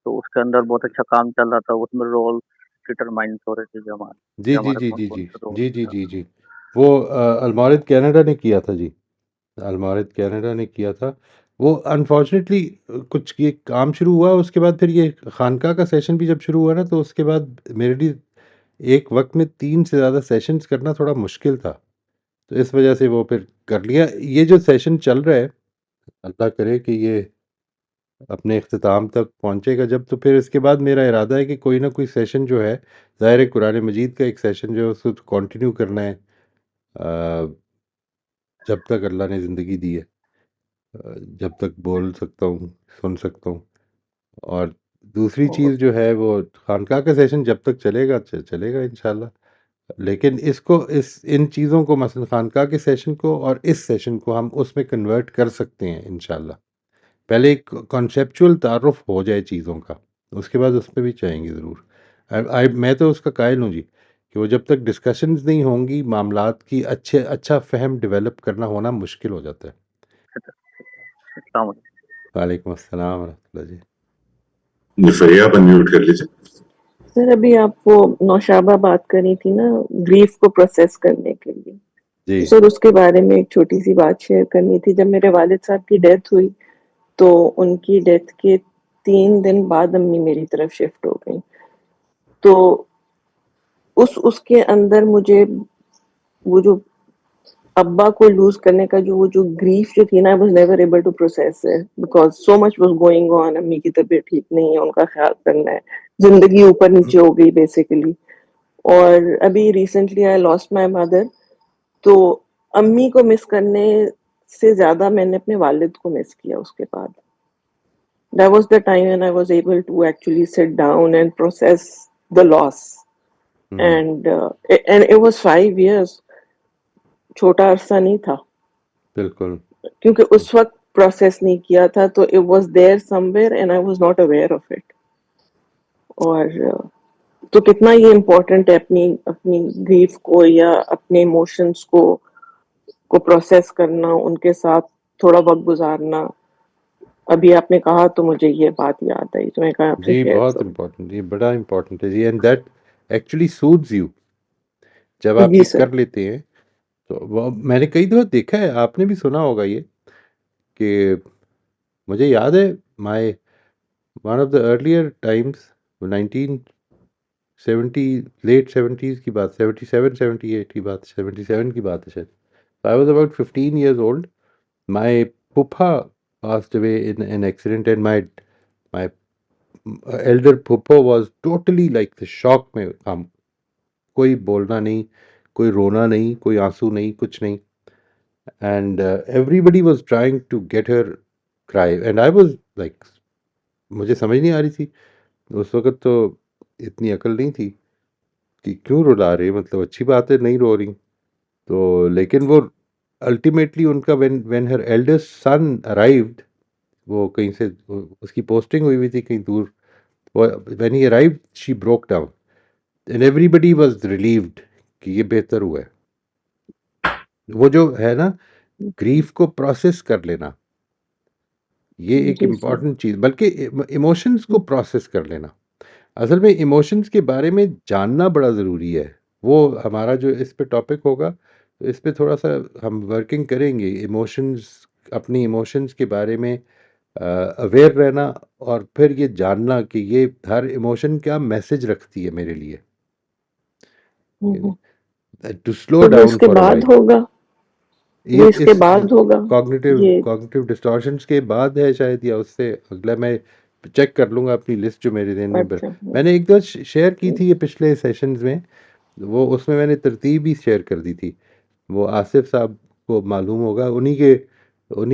तो उसके अंदर बहुत अच्छा काम चल रहा था, उसमें रोल डिटरमाइन हो रहे थे जो हमारे, जी, कि जी, हमारे जी, जी, कौन-कौन जी। से रोल जी, जी, हैं। जी, जी। वो अलमारिद कनाडा ने किया था जी। अलमारिद कनाडा ने किया था। वो अनफॉर्चुनेटली कुछ ये काम शुरू हुआ, उसके बाद फिर ये खानका का सेशन भी जब शुरू हुआ ना, तो उसके बाद मेरे लिए एक वक़्त में 3 से ज़्यादा सेशंस करना थोड़ा मुश्किल था। तो इस वजह से वो फिर कर लिया। ये जो सेशन चल रहा है, अल्लाह करे कि ये अपने इख्तिताम तक पहुँचेगा जब, तो फिर इसके बाद मेरा इरादा है कि कोई ना कोई सेशन जो है, ज़ाहिर है कुरान मजीद का एक सेशन जो है उसको कंटिन्यू करना है जब तक अल्लाह ने ज़िंदगी दी है, जब तक बोल सकता हूँ, सुन सकता हूँ। और दूसरी चीज़ जो है वो खानका का सेशन जब तक चलेगा चलेगा इंशाल्लाह। लेकिन इसको इन चीज़ों को मसलन खानका के सेशन को और इस सेशन को हम उसमें कन्वर्ट कर सकते हैं इंशाल्लाह। पहले एक कॉन्सेप्चुअल तारुफ हो जाए चीज़ों का, उसके बाद उस पे भी चाहेंगे ज़रूर। मैं तो उसका कायल हूँ जी कि वो जब तक डिस्कशंस नहीं होंगी मामलात की अच्छा फ़हम डेवलप करना होना मुश्किल हो जाता है। अस्सलाम वालेकुम। वालेकुम अस्सलाम वरहमतुल्लाह जी। फरिया आप अनम्यूट कर लीजिए। सर अभी आप वो नौशाबा बात करी थी ना ग्रीफ को प्रोसेस करने के लिए, जी, सर उसके बारे में एक छोटी सी बात शेयर करनी थी। जब मेरे वालिद साहब की डेथ हुई तो उनकी डेथ के 3 दिन बाद अम्मी मेरी तरफ शिफ्ट हो गई। तो उसके अंदर मुझे वो जो अब्बा को लूज करने का जो वो जो ग्रीफ जो थी ना, I was never able to process it because so much was going on. अम्मी की तबीयत ठीक नहीं है, उनका ख्याल करना है, जिंदगी ऊपर नीचे हो गई बेसिकली। और अभी recently I lost my mother. तो अम्मी को मिस करने से ज्यादा मैंने अपने वालिद को मिस किया उसके बाद। That was the time when I was able to actually sit down and process the loss. And it was 5 years. छोटा अरसा नहीं था, बिल्कुल। क्योंकि उस वक्त प्रोसेस नहीं किया था, तो it was there somewhere and I was not aware of it. और तो कितना ये इम्पोर्टेंट है अपनी अपनी ग्रीफ को या अपने इमोशंस को प्रोसेस करना, उनके साथ थोड़ा वक्त गुजारना। अभी आपने कहा तो मुझे ये बात याद आई, तो मैं कहा आपसे जी, शेयर बहुत करूं। इम्पोर्टेंट, ये बड़ा इम्पोर्टेंट है जी, and that actually suits you जब आप जी ये सर। कर लेते हैं। तो वो मैंने कई दफ़ा देखा है, आपने भी सुना होगा ये कि मुझे याद है my one of the earlier times 1970 late 70s की बात, 77 78 की बात, 77 की बात है शायद। I was about 15 years old. My फूफा passed away in an accident and my elder फूफा was totally like the shock में हम, कोई बोलना नहीं, कोई रोना नहीं, कोई आंसू नहीं, कुछ नहीं। And everybody was trying to get her cry and I was like, मुझे समझ नहीं आ रही थी उस वक्त, तो इतनी अकल नहीं थी कि क्यों रुला रहे, मतलब अच्छी बात है नहीं रो रही। तो लेकिन वो अल्टीमेटली उनका when her eldest son arrived, वो कहीं से उसकी पोस्टिंग हुई थी कहीं दूर, when he arrived she broke down and everybody was relieved कि ये बेहतर हुआ है। वो जो है ना ग्रीफ को प्रोसेस कर लेना, ये एक जी सर। इम्पॉर्टेंट चीज़, बल्कि इमोशंस को प्रोसेस कर लेना। असल में इमोशंस के बारे में जानना बड़ा ज़रूरी है। वो हमारा जो इस पे टॉपिक होगा, तो इस पे थोड़ा सा हम वर्किंग करेंगे। इमोशंस, अपनी इमोशंस के बारे में अवेयर रहना और फिर ये जानना कि ये हर इमोशन क्या मैसेज रखती है मेरे लिए, हम्म। टू स्लो तो वो डाउन इसके फॉर अ बाद वाइल। होगा, ये वो इसके इस बाद होगा कॉग्निटिव ये। कॉग्निटिव डिस्टॉर्शंस के बाद है शायद, या उससे अगला। मैं चेक कर लूँगा अपनी लिस्ट जो मेरे दिन में अच्छा। मैंने एक दो शेयर की थी ये पिछले सेशंस में, वो उसमें मैंने तरतीब ही शेयर कर दी थी। वो आसिफ साहब को मालूम होगा, उन्हीं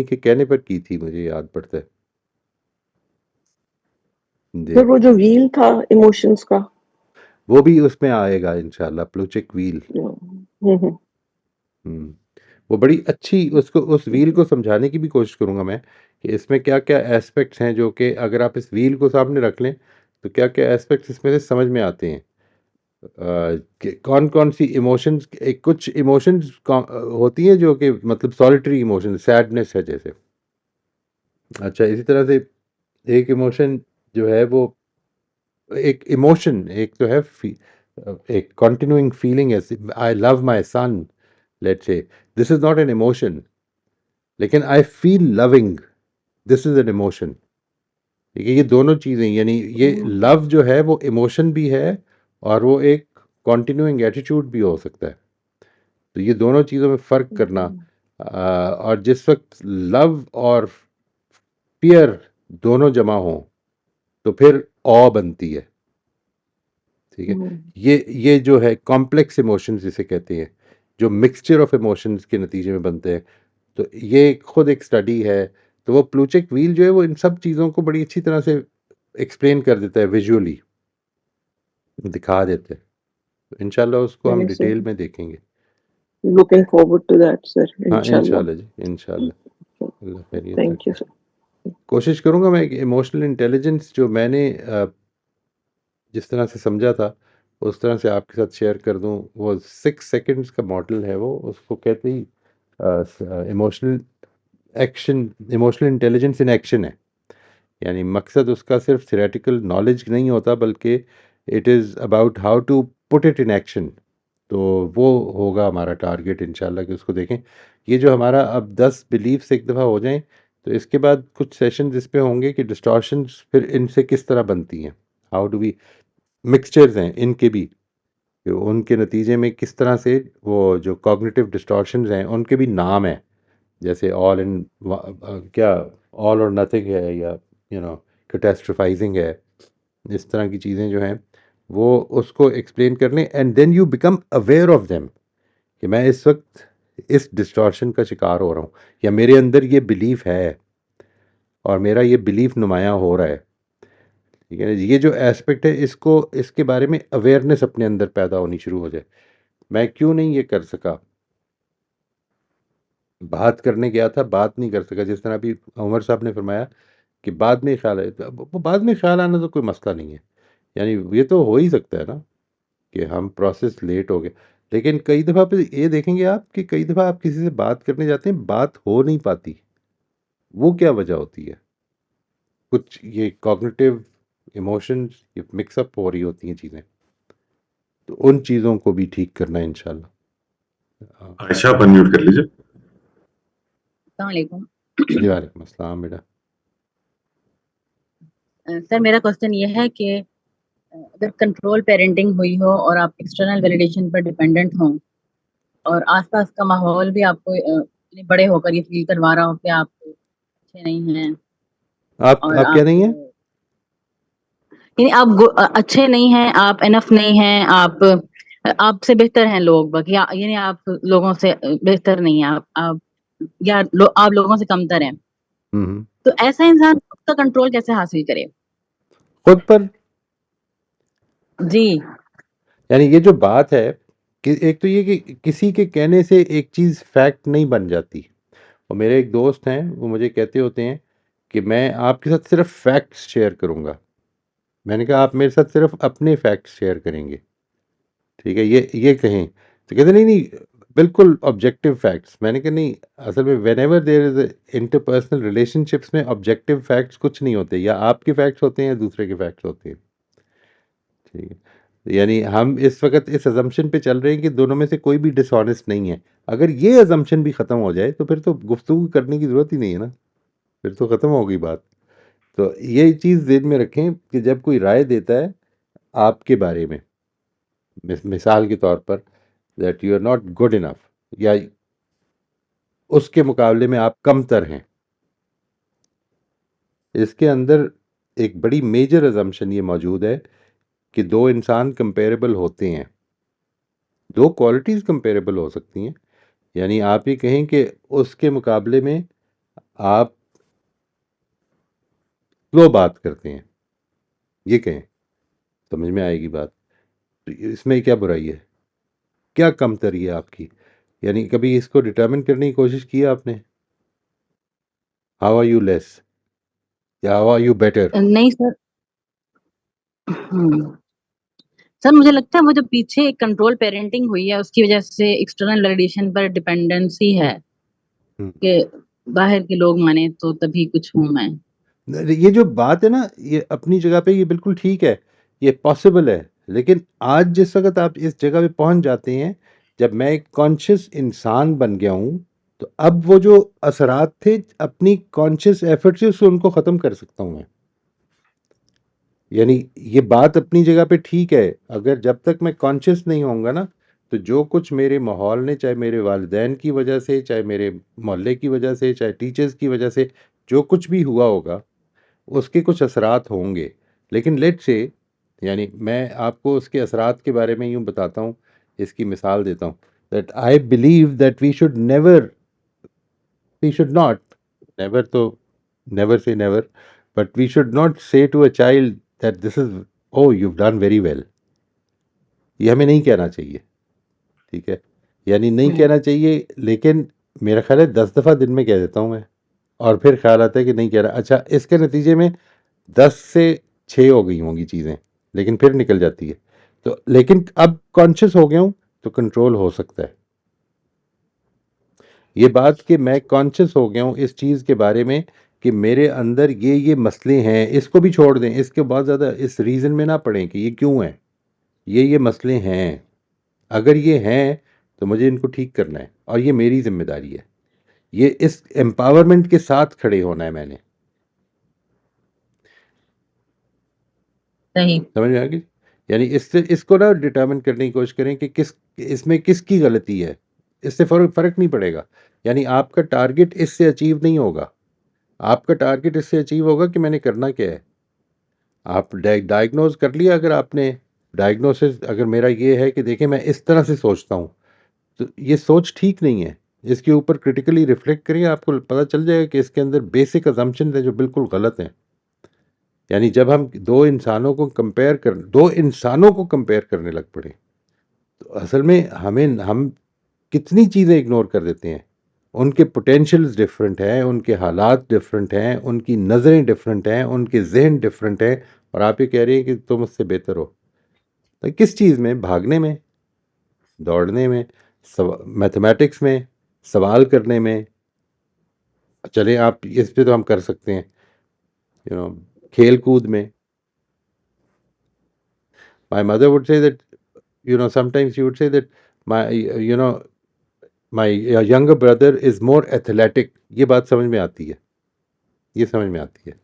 के कहने पर की थी, मुझे याद पड़ता है जी। फिर वो जो व्हील था इमोशंस का। वो भी उसमें आएगा इंशाल्लाह, प्लूचिक व्हील। हम्म। हम्म, वो बड़ी अच्छी, उसको उस व्हील को समझाने की भी कोशिश करूंगा मैं कि इसमें क्या क्या एस्पेक्ट्स हैं, जो कि अगर आप इस व्हील को सामने रख लें तो क्या क्या एस्पेक्ट्स इसमें से समझ में आते हैं। कि कौन कौन सी इमोशंस, कुछ इमोशंस होती हैं जो कि मतलब सॉलिटरी इमोशन, सैडनेस है जैसे। अच्छा, इसी तरह से एक इमोशन जो है वो, एक इमोशन एक तो है एक कंटिन्यूइंग फीलिंग है, I love my son, let's say, this is not an emotion, लेकिन I feel loving, this is an emotion. ठीक है, ये दोनों चीज़ें, यानी ये लव जो है वो इमोशन भी है और वो एक कंटिन्यूइंग एटीट्यूड भी हो सकता है। तो ये दोनों चीज़ों में फ़र्क करना। और जिस वक्त लव और फियर दोनों जमा हों तो फिर ऑ बनती है। ठीक है, ये जो है कॉम्प्लेक्स इमोशंस जिसे कहते हैं, जो मिक्सचर ऑफ इमोशंस के नतीजे में बनते हैं, तो ये खुद एक स्टडी है। तो वो प्लूचक व्हील जो है वो इन सब चीज़ों को बड़ी अच्छी तरह से एक्सप्लेन कर देता है, विजुअली दिखा देते हैं। तो इंशाल्लाह उसको हम नहीं सर, डिटेल में देखेंगे। Looking forward to that sir, हाँ इंशाल्लाह। इंशाल्लाह जी, इंशाल्लाह। अल्लाह खैरियत थैंक यू रखे। सर। कोशिश करूँगा मैं इमोशनल इंटेलिजेंस जो मैंने जिस तरह से समझा था उस तरह से आपके साथ शेयर कर दूं। वो 6 सेकंड्स का मॉडल है, वो उसको कहते ही emotional action, emotional intelligence in action है। यानी मकसद उसका सिर्फ थ्योरेटिकल नॉलेज नहीं होता, बल्कि it is about how to put it in action. तो वो होगा हमारा टारगेट इंशाल्लाह कि उसको देखें। ये जो हमारा अब 10 बिलीव्स एक दफ़ा हो जाएं, तो इसके बाद कुछ सेशंस इस पे होंगे कि डिस्टॉर्शंस फिर इनसे किस तरह बनती हैं, हाउ डू वी, मिक्सचर्स हैं इनके भी, कि उनके नतीजे में किस तरह से वो जो कॉग्निटिव डिस्टॉर्शंस हैं उनके भी नाम हैं। जैसे ऑल इन क्या, ऑल और नथिंग है, या कैटास्ट्रोफाइजिंग है। इस तरह की चीज़ें जो हैं वो उसको एक्सप्लेन करने, and then you become aware of them कि मैं इस वक्त इस डिस्टॉर्शन का शिकार हो रहा हूँ, या मेरे अंदर ये बिलीफ है और मेरा ये बिलीफ नुमायाँ हो रहा है। ठीक है ना, ये जो एस्पेक्ट है, इसको, इसके बारे में अवेयरनेस अपने अंदर पैदा होनी शुरू हो जाए। मैं क्यों नहीं ये कर सका, बात करने गया था, बात नहीं कर सका। जिस तरह अभी उमर साहब ने फरमाया कि बाद में ख्याल आए, तो वो बाद में ख्याल आना तो कोई मसला नहीं है। यानी ये तो हो ही सकता है ना कि हम प्रोसेस लेट हो गए। लेकिन कई दफ़ा पे ये देखेंगे आप कि कई दफ़ा आप किसी से बात करने जाते हैं, बात हो नहीं पाती। वो क्या वजह होती है? कुछ ये कॉग्निटिव इमोशंस ये मिक्सअप हो रही होती हैं चीज़ें। तो उन चीज़ों को भी ठीक करना है इंशाल्लाह। आयशा आप अनम्यूट कर लीजिए। अस्सलामुअलैकुम। जी वालेकुम अस्सलाम बेटा। सर मेरा क्वेश्चन ये है कि अगर कंट्रोल पेरेंटिंग हुई हो और आप एक्सटर्नल वैलिडेशन पर डिपेंडेंट हो और आसपास का माहौल भी आपको बड़े होकर ये फील करवा रहा हो कि आप अच्छे नहीं हैं और आप क्या नहीं है? यानी आप अच्छे नहीं हैं, आप इनफ नहीं हैं, आप आपसे बेहतर हैं लोग बाकी, यानी आप लोगों से बेहतर नहीं हैं, आप या आप लोगों से कमतर हैं। तो ऐसा इंसान खुद का कंट्रोल कैसे हासिल करे? खुद पर। जी। यानी ये जो बात है कि एक तो ये कि किसी के कहने से एक चीज़ फैक्ट नहीं बन जाती। और मेरे एक दोस्त हैं, वो मुझे कहते होते हैं कि मैं आपके साथ सिर्फ फैक्ट्स शेयर करूंगा। मैंने कहा आप मेरे साथ सिर्फ अपने फैक्ट्स शेयर करेंगे, ठीक है, ये कहें। तो कहते नहीं नहीं, बिल्कुल ऑब्जेक्टिव फैक्ट्स। मैंने कहा नहीं, असल में whenever there is interpersonal relationships में ऑब्जेक्टिव फैक्ट्स कुछ नहीं होते, या आपके फैक्ट्स होते हैं या दूसरे के फैक्ट्स होते हैं। ठीक है, यानी हम इस वक्त इस अजम्पशन पे चल रहे हैं कि दोनों में से कोई भी डिसऑनेस्ट नहीं है। अगर ये अजम्पशन भी ख़त्म हो जाए तो फिर तो गुफ्तगू करने की ज़रूरत ही नहीं है ना, फिर तो ख़त्म हो गई बात। तो ये चीज़ ज़हन में रखें कि जब कोई राय देता है आपके बारे में, मिसाल के तौर पर that you are not good enough, या उसके मुकाबले में आप कमतर हैं, इसके अंदर एक बड़ी मेजर अजम्पशन ये मौजूद है कि दो इंसान कंपेरेबल होते हैं, दो क्वालिटीज़ कंपेरेबल हो सकती हैं। यानी आप ये कहें कि उसके मुकाबले में आप स्लो बात करते हैं, ये कहें, समझ में आएगी बात। तो इसमें क्या बुराई है, क्या कमतरी है आपकी? यानी कभी इसको डिटर्मिन करने की कोशिश की है आपने? हाउ आर यू लेस या हाउ आर यू बेटर? नहीं सर। सर मुझे लगता है वो जो पीछे कंट्रोल पेरेंटिंग हुई है उसकी वजह से एक्सटर्नल वैलिडेशन पर डिपेंडेंसी है कि बाहर के लोग माने तो तभी कुछ हूं मैं। ये जो बात है ना, ये अपनी जगह पे ये बिल्कुल ठीक है, ये पॉसिबल है। लेकिन आज जिस वक्त आप इस जगह पे पहुंच जाते हैं, जब मैं एक कॉन्शियस इंसान बन गया हूं, तो अब वो जो असरात थे अपनी कॉन्शियस एफर्ट से उसको उनको ख़त्म कर सकता हूं मैं। यानी ये बात अपनी जगह पे ठीक है। अगर जब तक मैं कॉन्शियस नहीं होऊंगा ना, तो जो कुछ मेरे माहौल ने, चाहे मेरे वालिदैन की वजह से, चाहे मेरे मोहल्ले की वजह से, चाहे टीचर्स की वजह से, जो कुछ भी हुआ होगा, उसके कुछ असरात होंगे, लेकिन लेट्स से यानी मैं आपको उसके असरात के बारे में यूँ बताता हूँ, इसकी मिसाल देता हूँ that I believe that we should not never तो never say never, but we should not say to a child that this is oh you done very well. ये हमें नहीं कहना चाहिए, ठीक है, यानी नहीं कहना चाहिए, लेकिन मेरा ख्याल है 10 दफ़ा दिन में कह देता हूँ मैं, और फिर ख्याल आता है कि नहीं कह रहा। अच्छा, इसके नतीजे में 10 से 6 हो गई होंगी चीज़ें, लेकिन फिर निकल जाती है। तो लेकिन अब कॉन्शियस हो गया हूँ तो कंट्रोल हो सकता है। ये बात कि मैं कॉन्शियस हो गया हूँ इस चीज़ के बारे में कि मेरे अंदर ये मसले हैं, इसको भी छोड़ दें, इसके बहुत ज़्यादा इस रीज़न में ना पड़ें कि ये क्यों है, ये मसले हैं। अगर ये हैं तो मुझे इनको ठीक करना है और ये मेरी जिम्मेदारी है। ये इस एम्पावरमेंट के साथ खड़े होना है मैंने। सही। समझ में आ गई? यानी इससे इसको ना डिटर्मिन करने की कोशिश करें कि इसमें किसकी गलती है। इससे फ़र्क नहीं पड़ेगा। यानी आपका टारगेट इससे अचीव नहीं होगा। आपका टारगेट इससे अचीव होगा कि मैंने करना क्या है। आप डायग्नोज कर लिया, अगर आपने डायग्नोसिस अगर मेरा ये है कि देखिए मैं इस तरह से सोचता हूँ, तो ये सोच ठीक नहीं है। इसके ऊपर क्रिटिकली रिफ्लेक्ट करिए, आपको पता चल जाएगा कि इसके अंदर बेसिक अजम्पशन है जो बिल्कुल गलत हैं। यानी जब हम दो इंसानों को कंपेयर करने लग पड़े, तो असल में हम कितनी चीज़ें इग्नोर कर देते हैं। उनके पोटेंशियल्स डिफरेंट हैं, उनके हालात डिफरेंट हैं, उनकी नज़रें डिफरेंट हैं, उनके जहन डिफरेंट हैं, और आप ये कह रहे हैं कि तुम उससे बेहतर हो। तो किस चीज़ में? भागने में, दौड़ने में, मैथमेटिक्स में, सवाल करने में। चले आप इस पे तो हम कर सकते हैं, खेल कूद में। My mother would say that, sometimes she would say that my younger brother is more athletic. ये बात समझ में आती है, ये समझ में आती है।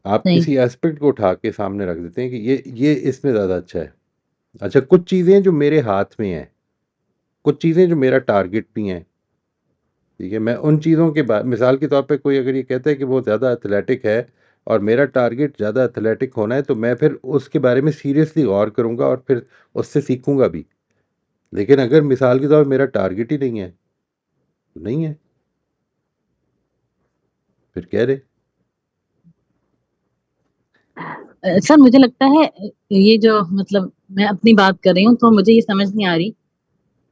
आप सही। किसी एस्पेक्ट को उठा के सामने रख देते हैं कि ये इसमें ज़्यादा अच्छा है। अच्छा, कुछ चीज़ें जो मेरे हाथ में हैं, कुछ चीज़ें जो मेरा टारगेट भी हैं, ठीक है, मैं उन चीज़ों के बाद मिसाल के तौर पे कोई अगर ये कहता है कि वो ज़्यादा एथलेटिक है और मेरा टारगेट ज़्यादा एथलेटिक होना है, तो मैं फिर उसके बारे में सीरियसली गौर करूँगा और फिर उससे सीखूँगा भी। लेकिन अगर मिसाल के तौर पे मेरा टारगेट ही नहीं है, तो नहीं है, फिर कह रहे। सर मुझे लगता है ये जो मतलब मैं अपनी बात कर रही हूँ तो मुझे ये समझ नहीं आ रही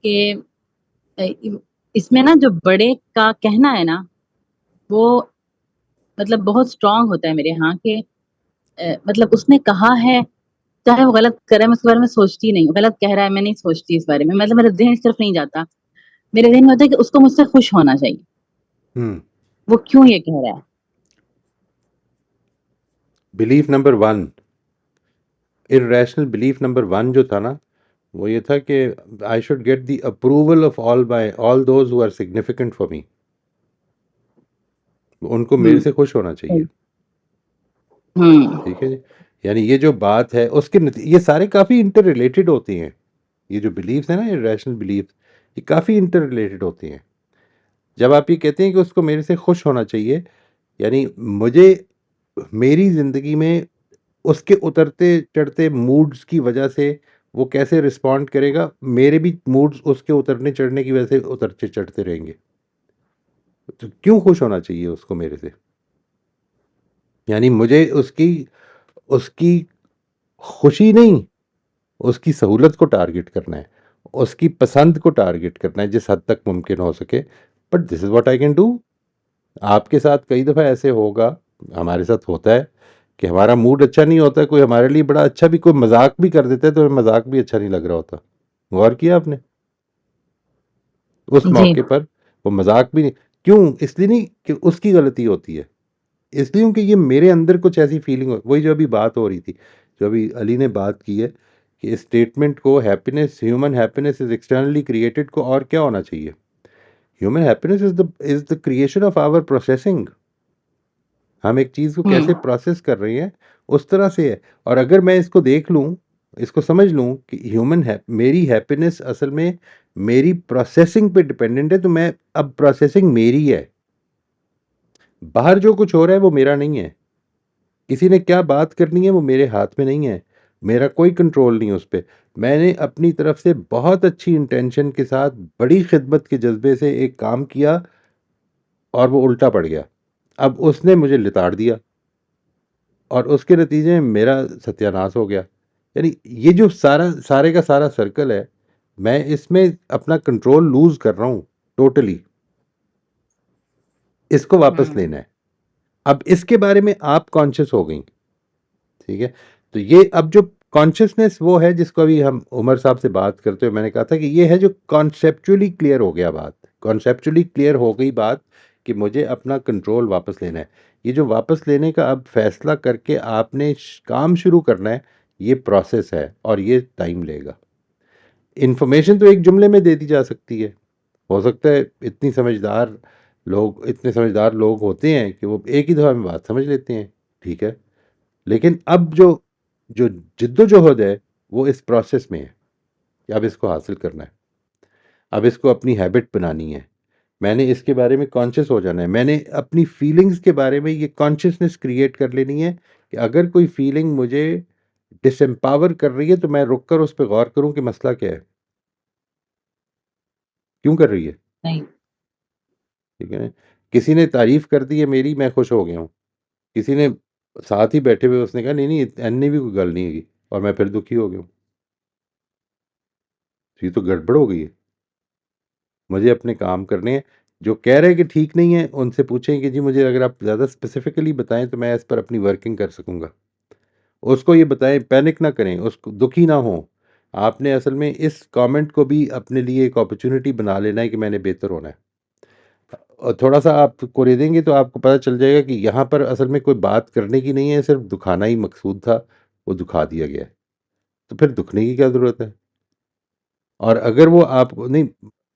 कि इसमें ना जो बड़े का कहना है ना वो मतलब बहुत स्ट्रांग होता है मेरे यहाँ के मतलब उसने कहा है, चाहे वो गलत कर रहा है मैं उसके बारे में सोचती नहीं हूँ, गलत कह रहा है मैं नहीं सोचती इस बारे में, मतलब मेरा ध्यान इस तरफ नहीं जाता। मेरे ध्यान में होता है कि उसको मुझसे खुश होना चाहिए, वो क्यों ये कह रहा है। Belief number 1, irrational belief number 1 जो था ना, वो ये था कि I should get the approval of all those who are significant for me. उनको मेरे से खुश होना चाहिए, ठीक है जी। यानी ये जो बात है उसके ये सारे काफ़ी इंटर रिलेटेड होते हैं। ये जो बिलीव्स है ना, इररेशनल बिलीफ, ये काफ़ी इंटर रिलेटेड होते हैं। जब आप ये कहते हैं कि उसको मेरे से खुश होना चाहिए, यानी मुझे मेरी ज़िंदगी में उसके उतरते चढ़ते मूड्स की वजह से वो कैसे रिस्पॉन्ड करेगा, मेरे भी मूड्स उसके उतरने चढ़ने की वजह से उतरते चढ़ते रहेंगे। तो क्यों खुश होना चाहिए उसको मेरे से? यानी मुझे उसकी उसकी खुशी नहीं, उसकी सहूलत को टारगेट करना है, उसकी पसंद को टारगेट करना है जिस हद तक मुमकिन हो सके। But this is what I can do. आपके साथ कई दफ़ा ऐसे होगा, हमारे साथ होता है कि हमारा मूड अच्छा नहीं होता है, कोई हमारे लिए बड़ा अच्छा भी कोई मजाक भी कर देता है तो मजाक भी अच्छा नहीं लग रहा होता। गौर किया आपने? उस जी। मौके पर वो मजाक भी नहीं, क्यों? इसलिए नहीं कि उसकी गलती होती है, इसलिए क्योंकि ये मेरे अंदर कुछ ऐसी फीलिंग हो। वही जो अभी बात हो रही थी, जो अभी अली ने बात की है कि इस स्टेटमेंट को happiness, human happiness is externally created को और क्या होना चाहिए? Human happiness is the creation of our processing. हम एक चीज़ को कैसे प्रोसेस कर रहे हैं उस तरह से है। और अगर मैं इसको देख लूँ, इसको समझ लूँ कि मेरी हैप्पीनेस असल में मेरी प्रोसेसिंग पे डिपेंडेंट है, तो मैं अब प्रोसेसिंग मेरी है, बाहर जो कुछ हो रहा है वो मेरा नहीं है, किसी ने क्या बात करनी है वो मेरे हाथ में नहीं है, मेरा कोई कंट्रोल नहीं है उस पे। मैंने अपनी तरफ से बहुत अच्छी इंटेंशन के साथ बड़ी खिदमत के जज्बे से एक काम किया और वो उल्टा पड़ गया। अब उसने मुझे लिताड़ दिया और उसके नतीजे में मेरा सत्यानाश हो गया। यानी ये जो सारे का सारा सर्कल है, मैं इसमें अपना कंट्रोल लूज कर रहा हूँ टोटली। इसको वापस लेना है। अब इसके बारे में आप कॉन्शियस हो गई, ठीक है। तो ये अब जो कॉन्शियसनेस वो है जिसको अभी हम उमर साहब से बात करते हुए मैंने कहा था कि ये है जो कॉन्सेप्चुअली क्लियर हो गया बात, कॉन्सेप्चुअली क्लियर हो गई बात कि मुझे अपना कंट्रोल वापस लेना है। ये जो वापस लेने का अब फैसला करके आपने काम शुरू करना है, ये प्रोसेस है और ये टाइम लेगा। इन्फॉर्मेशन तो एक जुमले में दे दी जा सकती है, हो सकता है इतने समझदार लोग होते हैं कि वो एक ही दफ़ा में बात समझ लेते हैं, ठीक है। लेकिन अब जो जो जिद्दोजहद है वो इस प्रोसेस में है कि अब इसको हासिल करना है, अब इसको अपनी हैबिट बनानी है, मैंने इसके बारे में कॉन्शियस हो जाना है, मैंने अपनी फीलिंग्स के बारे में ये कॉन्शियसनेस क्रिएट कर लेनी है कि अगर कोई फीलिंग मुझे डिसएम्पावर कर रही है तो मैं रुक कर उस पर गौर करूं कि मसला क्या है, क्यों कर रही है, नहीं। ठीक है ना। किसी ने तारीफ कर दी है मेरी, मैं खुश हो गया हूँ। किसी ने साथ ही बैठे हुए उसने कहा नहीं नहीं अन्य भी कोई गल नहीं है और मैं फिर दुखी हो गया हूँ। ये तो गड़बड़ हो गई है। मुझे अपने काम करने हैं। जो कह रहे हैं कि ठीक नहीं है उनसे पूछें कि जी मुझे अगर आप ज़्यादा स्पेसिफिकली बताएं तो मैं इस पर अपनी वर्किंग कर सकूंगा। उसको ये बताएं, पैनिक ना करें, उसको दुखी ना हो। आपने असल में इस कमेंट को भी अपने लिए एक अपॉर्चुनिटी बना लेना है कि मैंने बेहतर होना है। और थोड़ा सा आप कुरेदेंगे तो आपको पता चल जाएगा कि यहाँ पर असल में कोई बात करने की नहीं है, सिर्फ दुखाना ही मकसूद था, वो दुखा दिया गया है। तो फिर दुखने की क्या ज़रूरत है। और अगर वो आप नहीं,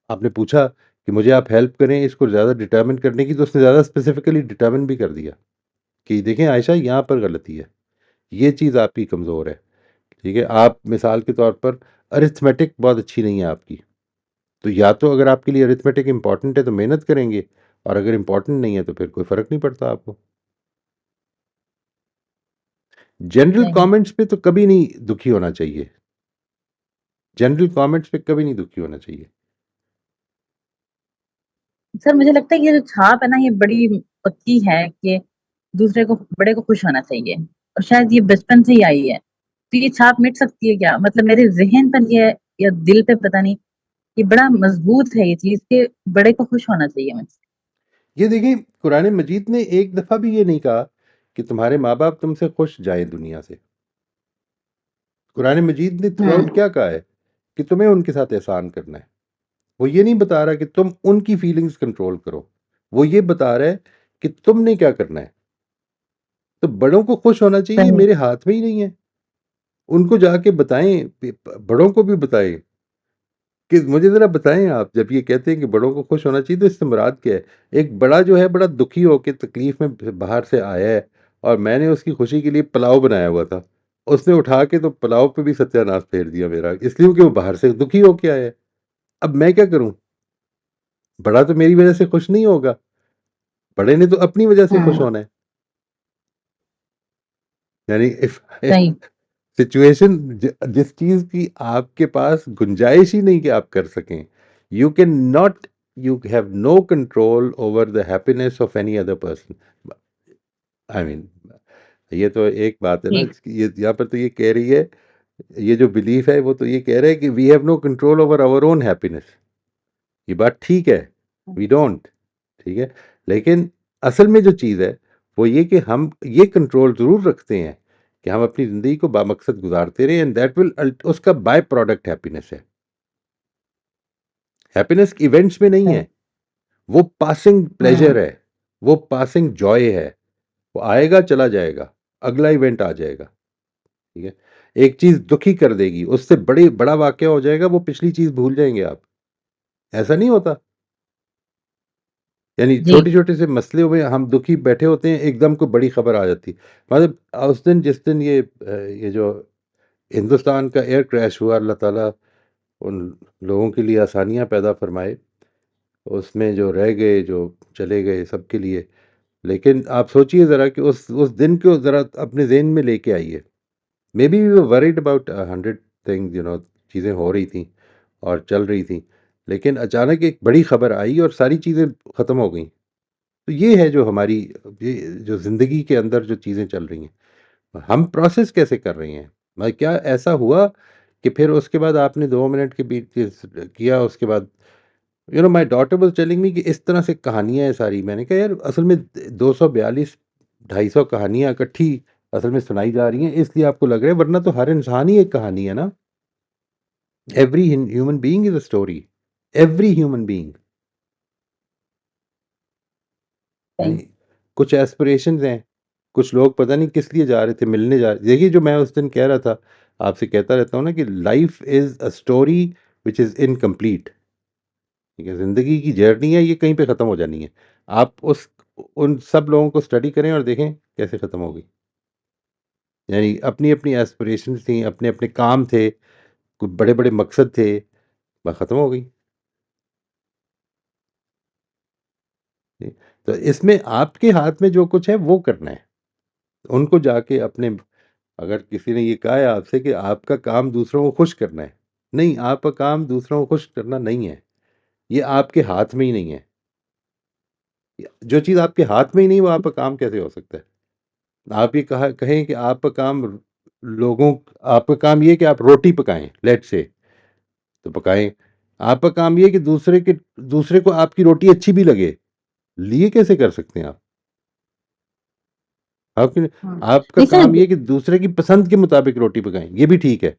आपने पूछा कि मुझे आप हेल्प करें इसको ज़्यादा डिटर्मिन करने की, तो उसने ज़्यादा स्पेसिफिकली डिटर्मिन भी कर दिया कि देखें आयशा यहाँ पर गलती है, ये चीज़ आपकी कमज़ोर है, ठीक है। आप मिसाल के तौर पर अरिथमेटिक बहुत अच्छी नहीं है आपकी, तो या तो अगर आपके लिए अरिथमेटिक इंपॉर्टेंट है तो मेहनत करेंगे, और अगर इंपॉर्टेंट नहीं है तो फिर कोई फ़र्क नहीं पड़ता आपको। जनरल नहीं कमेंट्स पे तो कभी नहीं दुखी होना चाहिए, जनरल कमेंट्स पे कभी नहीं दुखी होना चाहिए। सर, मुझे लगता है ये जो छाप है ना, ये बड़ी पक्की है कि दूसरे को, बड़े को खुश होना चाहिए, और शायद ये बचपन से ही आई है। तो ये छाप मिट सकती है क्या? मतलब मेरे ज़हन पर ये, या दिल पे, पता नहीं, ये बड़ा मजबूत है ये चीज़ कि बड़े को खुश होना चाहिए मुझसे। ये देखिए, कुरान मजीद ने एक दफ़ा भी ये नहीं कहा कि तुम्हारे माँ बाप तुमसे खुश जाएं दुनिया से। कुरान मजीद ने थ्रू आउट क्या कहा है कि तुम्हें उनके साथ एहसान करना है। वो ये नहीं बता रहा कि तुम उनकी फीलिंग्स कंट्रोल करो, वो ये बता रहा है कि तुमने क्या करना है। तो बड़ों को खुश होना चाहिए, ये सही। मेरे हाथ में ही नहीं है। उनको जाके बताएं, बड़ों को भी बताएं कि मुझे ज़रा बताएं आप, जब ये कहते हैं कि बड़ों को खुश होना चाहिए तो इससे मुराद क्या है। एक बड़ा जो है बड़ा दुखी होकर तकलीफ में बाहर से आया है और मैंने उसकी खुशी के लिए पुलाव बनाया हुआ था, उसने उठा के तो पुलाव पे भी सत्यानाश फेर दिया मेरा, इसलिए कि वो बाहर से दुखी होके आया है। अब मैं क्या करूं, बड़ा तो मेरी वजह से खुश नहीं होगा, बड़े ने तो अपनी वजह से खुश होना है। यानी इफ सही। सिचुएशन जिस चीज की आपके पास गुंजाइश ही नहीं कि आप कर सकें, you can not, you have no control over the happiness of any other person. I mean ये तो एक बात है ना, ठीक। ये यहाँ पर तो ये कह रही है, ये जो बिलीफ है वो तो ये कह रहा है कि we have no control over our own happiness. ये बात ठीक है, वी डोंट, ठीक है। लेकिन असल में जो चीज़ है वो ये कि हम ये कंट्रोल ज़रूर रखते हैं कि हम अपनी ज़िंदगी को बामकसद गुजारते रहे, एंड दैट विल, उसका बाय प्रोडक्ट हैप्पीनेस है। हैप्पीनेस इवेंट्स में नहीं सही। है, वो पासिंग प्लेजर है, वो पासिंग जॉय है, वो आएगा चला जाएगा, अगला इवेंट आ जाएगा, ठीक है। एक चीज़ दुखी कर देगी, उससे बड़ा वाक़या हो जाएगा, वो पिछली चीज़ भूल जाएंगे आप। ऐसा नहीं होता, यानी जी। छोटे-छोटे से मसले में हम दुखी बैठे होते हैं, एकदम कोई बड़ी खबर आ जाती है। मतलब उस दिन जिस दिन ये जो हिंदुस्तान का एयर क्रैश हुआ, अल्लाह ताला उन लोगों के लिए आसानियाँ पैदा फरमाए, उसमें जो रह गए, जो चले गए, सबके लिए लेकिन आप सोचिए ज़रा कि उस दिन को ज़रा अपने ज़हन में लेके आइए। Maybe we were worried about 100 things, चीज़ें हो रही थी और चल रही थी, लेकिन अचानक एक बड़ी खबर आई और सारी चीज़ें ख़त्म हो गई। तो ये है जो हमारी, ये जो ज़िंदगी के अंदर जो चीज़ें चल रही हैं, हम प्रोसेस कैसे कर रहे हैं? मैं क्या ऐसा हुआ कि फिर उसके बाद आपने 2 मिनट के बीच किया, उसके बाद my daughter was telling me कि इस तरह से कहानियाँ हैं सारी। मैंने कहा यार असल में 242 250 कहानियाँ इकट्ठी असल में सुनाई जा रही हैं, इसलिए आपको लग रहा है, वरना तो हर इंसान ही एक कहानी है ना। Every human being is a story, every human being. यानी कुछ एस्पिरेशंस हैं, कुछ लोग पता नहीं किस लिए जा रहे थे, मिलने जा रहे। देखिए जो मैं उस दिन कह रहा था, आपसे कहता रहता हूँ ना कि life is a story which is incomplete. ठीक है, ज़िंदगी की जर्नी है, ये कहीं पे ख़त्म हो जानी है। आप उन सब लोगों को स्टडी करें और देखें कैसे ख़त्म हो गई। यानी अपनी-अपनी एस्पिरेशंस थी, अपने-अपने काम थे, कुछ बड़े-बड़े मकसद थे, बस ख़त्म हो गई। जी, तो इसमें आपके हाथ में जो कुछ है वो करना है। उनको जाके अपने, अगर किसी ने ये कहा है आपसे कि आपका काम दूसरों को खुश करना है, नहीं, आपका काम दूसरों को खुश करना नहीं है। ये आपके हाथ में ही नहीं है। जो चीज़ आपके हाथ में ही नहीं, वो आपका काम कैसे हो सकता है? आप ये कहें कि आपका काम लोगों आपका काम ये है कि आप रोटी पकाएँ, लेट्स से, तो पकाएँ। आपका काम ये है कि दूसरे को आपकी रोटी अच्छी भी लगे। ये कैसे कर सकते हैं आप? आपकी आपका नहीं सर, काम ये है कि दूसरे की पसंद के मुताबिक रोटी पकाएँ, ये भी ठीक है।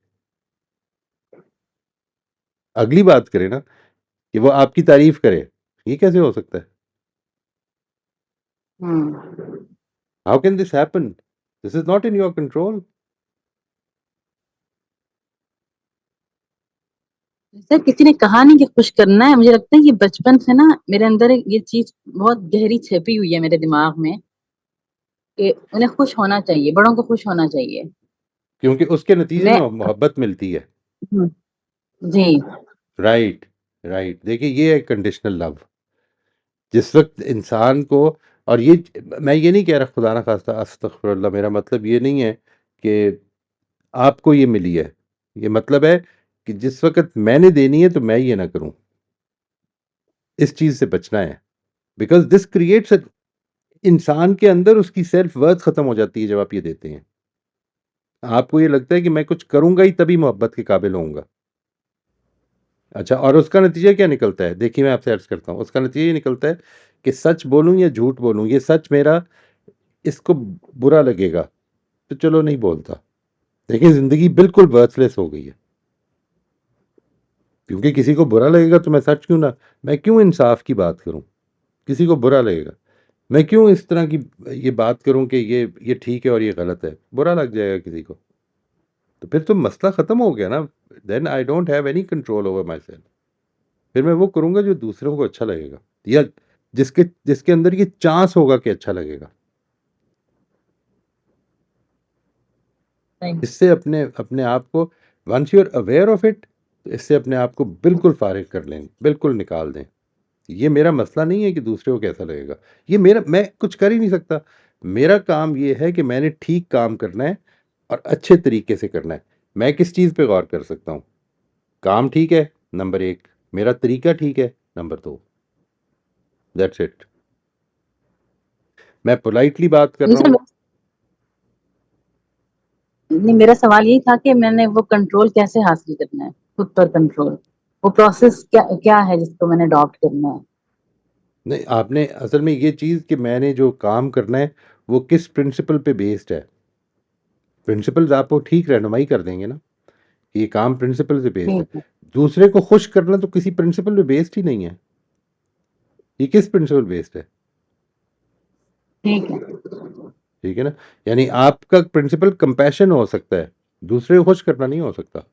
अगली बात करें ना कि वो आपकी तारीफ़ करे, ये कैसे हो सकता है? How can this happen? This is not in your control. Sir किसी ने कहा नहीं कि खुश करना है। मुझे लगता है कि बचपन से ना मेरे अंदर ये चीज बहुत गहरी छिपी हुई है मेरे दिमाग में कि उन्हें खुश होना चाहिए, बड़ों को खुश होना चाहिए। क्योंकि उसके नतीजे मैं में मोहब्बत मिलती है। हम्म, जी राइट, राइट। देखिए ये है कंडीशनल लव। जिस वक़्त इंसान को, और ये, मैं ये नहीं कह रहा खुदा ना ख़ास्ता, अस्तग़फ़िरुल्लाह, मेरा मतलब ये नहीं है कि आपको ये मिली है। ये मतलब है कि जिस वक़्त मैंने देनी है तो मैं ये ना करूँ। इस चीज़ से बचना है। बिकॉज़ दिस क्रिएट्स इंसान के अंदर उसकी सेल्फ वर्थ ख़त्म हो जाती है जब आप ये देते हैं। आपको ये लगता है कि मैं कुछ करूँगा ही तभी मोहब्बत के काबिल होऊँगा। अच्छा, और उसका नतीजा क्या निकलता है? देखिए मैं आपसे अर्ज़ करता हूँ, उसका नतीजा ये निकलता है कि सच बोलूँ या झूठ बोलूँ, ये सच मेरा इसको बुरा लगेगा, तो चलो नहीं बोलता। देखिए ज़िंदगी बिल्कुल वर्थलेस हो गई है। क्योंकि किसी को बुरा लगेगा तो मैं क्यों इंसाफ की बात करूं? किसी को बुरा लगेगा, मैं क्यों इस तरह की ये बात करूं कि ये ठीक है और ये गलत है? बुरा लग जाएगा किसी को, तो फिर तो मसला ख़त्म हो गया ना। Then I don't have any control over myself. फिर मैं वो करूंगा जो दूसरों को अच्छा लगेगा, या जिसके जिसके अंदर ये चांस होगा कि अच्छा लगेगा। सही। इससे अपने अपने आप को, once you are aware of it, तो इससे अपने आप को बिल्कुल फारिग कर लें, बिल्कुल निकाल दें। ये मेरा मसला नहीं है कि दूसरे को कैसा लगेगा। मैं कुछ कर ही नहीं सकता। मेरा काम ये है कि मैंने ठीक काम करना है और अच्छे तरीके से करना है। मैं किस चीज़ पे गौर कर सकता हूँ? काम ठीक है, नंबर 1, मेरा तरीका ठीक है, नंबर 2, दैट्स इट। मैं पोलाइटली बात कर नहीं रहा सर, हूँ। नहीं, मेरा सवाल यही था कि मैंने वो कंट्रोल कैसे हासिल करना है, खुद पर कंट्रोल। वो प्रोसेस क्या क्या है जिसको मैंने अडॉप्ट करना है? नहीं, आपने असल में ये चीज़ कि मैंने जो काम करना है, वो किस प्रिंसिपल पे बेस्ड है। प्रिंसिपल्स आपको ठीक रहनुमाई कर देंगे ना, कि ये काम प्रिंसिपल से बेस्ड है। ठीक है, दूसरे को खुश करना तो किसी प्रिंसिपल पे बेस्ड ही नहीं है। ये किस प्रिंसिपल बेस्ड है? ठीक है, ठीक है ना? यानी आपका प्रिंसिपल कंपैशन हो सकता है, दूसरे को खुश करना नहीं हो सकता।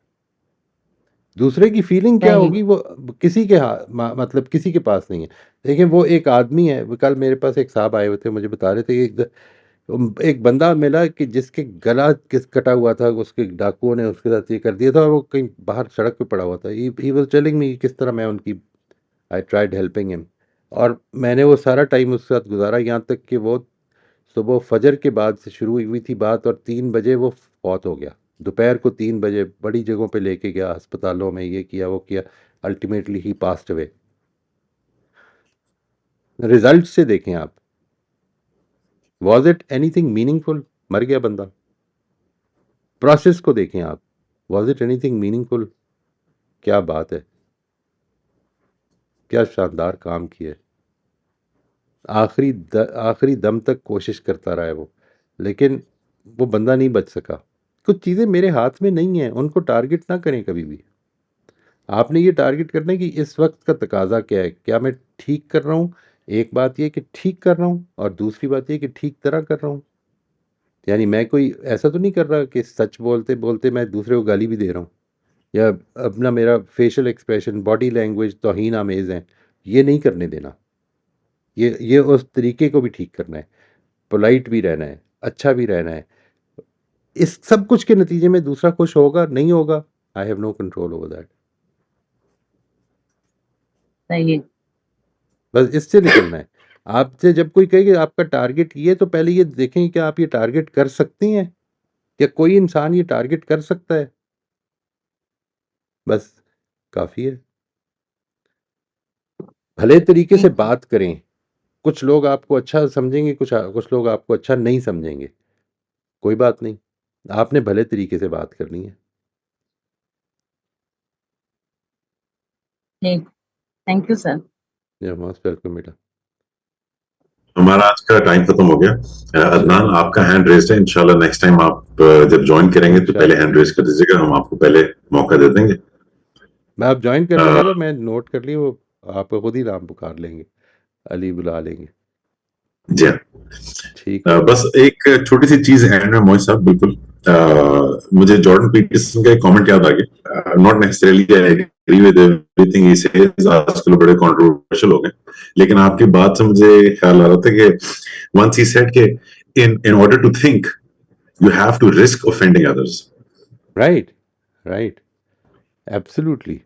दूसरे की फीलिंग क्या सही। होगी वो किसी के मतलब किसी के पास नहीं है। देखिए वो एक आदमी है, वो कल मेरे पास एक साहब आए हुए थे, मुझे बता रहे थे कि एक बंदा मिला कि जिसके गला कटा हुआ था, उसके डाकुओं ने उसके साथ ये कर दिया था और वो कहीं बाहर सड़क पे पड़ा हुआ था। ही वाज टेलिंग मी किस तरह मैं उनकी, आई ट्राइड हेल्पिंग हिम। और मैंने वो सारा टाइम उसके साथ गुजारा, यहाँ तक कि वो सुबह फजर के बाद से शुरू हुई थी बात और 3 बजे वो फौत हो गया। दोपहर को 3 बजे बड़ी जगहों पे लेके गया, अस्पतालों में ये किया वो किया, अल्टीमेटली ही पास्ड अवे। रिजल्ट से देखें आप, वॉज इट एनीथिंग मीनिंगफुल? मर गया बंदा। प्रोसेस को देखें आप, वॉज इट एनीथिंग मीनिंगफुल? क्या बात है, क्या शानदार काम किया। आखिरी दम तक कोशिश करता रहा है वो, लेकिन वो बंदा नहीं बच सका। कुछ चीज़ें मेरे हाथ में नहीं हैं, उनको टारगेट ना करें कभी भी। आपने ये टारगेट करना है कि इस वक्त का तकाजा क्या है, क्या मैं ठीक कर रहा हूँ। एक बात ये कि ठीक कर रहा हूँ और दूसरी बात ये कि ठीक तरह कर रहा हूँ। यानी मैं कोई ऐसा तो नहीं कर रहा कि सच बोलते बोलते मैं दूसरे को गाली भी दे रहा हूँ, या अपना मेरा फेशियल एक्सप्रेशन, बॉडी लैंग्वेज तौहीन आमेज़ है, ये नहीं करने देना। ये उस तरीके को भी ठीक करना है, पोलाइट भी रहना है, अच्छा भी रहना है। इस सब कुछ के नतीजे में दूसरा खुश होगा नहीं होगा, I have no control over that. सही है। बस इससे निकलना है। आपसे जब कोई कहे कि आपका टारगेट ये, तो पहले ये देखें कि आप ये टारगेट कर सकती हैं, या कोई इंसान ये टारगेट कर सकता है। बस काफ़ी है। भले तरीके से बात करें। कुछ लोग आपको अच्छा समझेंगे, कुछ लोग आपको अच्छा नहीं समझेंगे, कोई बात नहीं, आपने भले तरीके से बात करनी है। ठीक, thank you sir. You most welcome बेटा। हमारा आज का टाइम खत्म हो गया। अदनान, आपका हैंड रेज्ड है। इंशाल्लाह नेक्स्ट टाइम आप जब ज्वाइन करेंगे तो पहले हैंड रेज कर दीजिएगा, हम आपको पहले मौका दे देंगे। मैं आप ज्वाइन कर लीजिएगा, मैं नोट कर ली, वो आप खुद ही नाम पुकार लेंगे, अली बुला लेंगे। जी हाँ। ठीक है। बस एक छोटी सी चीज एंड में मोहित साहब, बिल्कुल मुझे जॉर्डन पीटरसन का एक कमेंट याद आ गया। Not necessarily I agree with everything he says, आजकल बड़े कंट्रोवर्शियल हो गए, लेकिन आपकी बात से मुझे ख्याल आ रहा था कि once he said कि in order to think you have to risk offending others. Right, absolutely.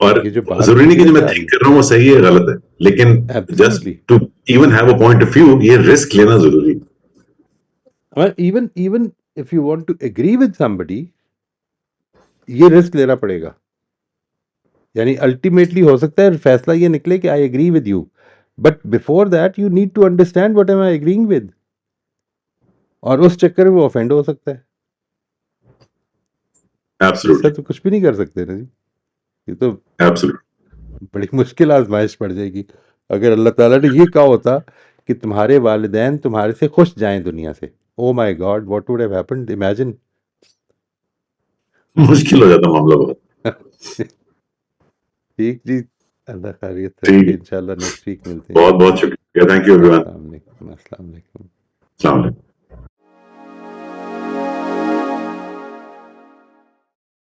और ये जो बात जरूरी नहीं कि जो निकल मैं जा रही थिंक कर रहा हूँ वो सही है गलत है, लेकिन just absolutely, to even have a point of view, ये रिस्क लेना जरूरी है। Even if you want to agree with somebody, ये रिस्क लेना पड़ेगा। यानी अल्टीमेटली हो सकता है फैसला ये निकले कि I agree with you, but before that you need to understand what am I agreeing with, और उस चक्कर में वो ऑफेंड हो सकता है। इससे एब्सोल्युटली, तो कुछ भी नहीं कर सकते ना जी, ये तो एब्सोल्युटली। बड़ी मुश्किल आजमाइश पड़ जाएगी। अगर अल्लाह ताला ने ये कहा होता कि तुम्हारे वालिदैन तुम्हारे से खुश जाएं दुनिया से, oh my God what would have happened, imagine. मुश्किल हो जाता मामला बहुत। ठीक जी, अल्लाह खैरियत ठीक रखे, है, इंशाल्लाह नेक्स्ट वीक मिलते हैं। बहुत बहुत शुक्रिया, थैंक यू एवरीवन। अस्सलाम वालेकुम। अस्सलाम वालेकुम।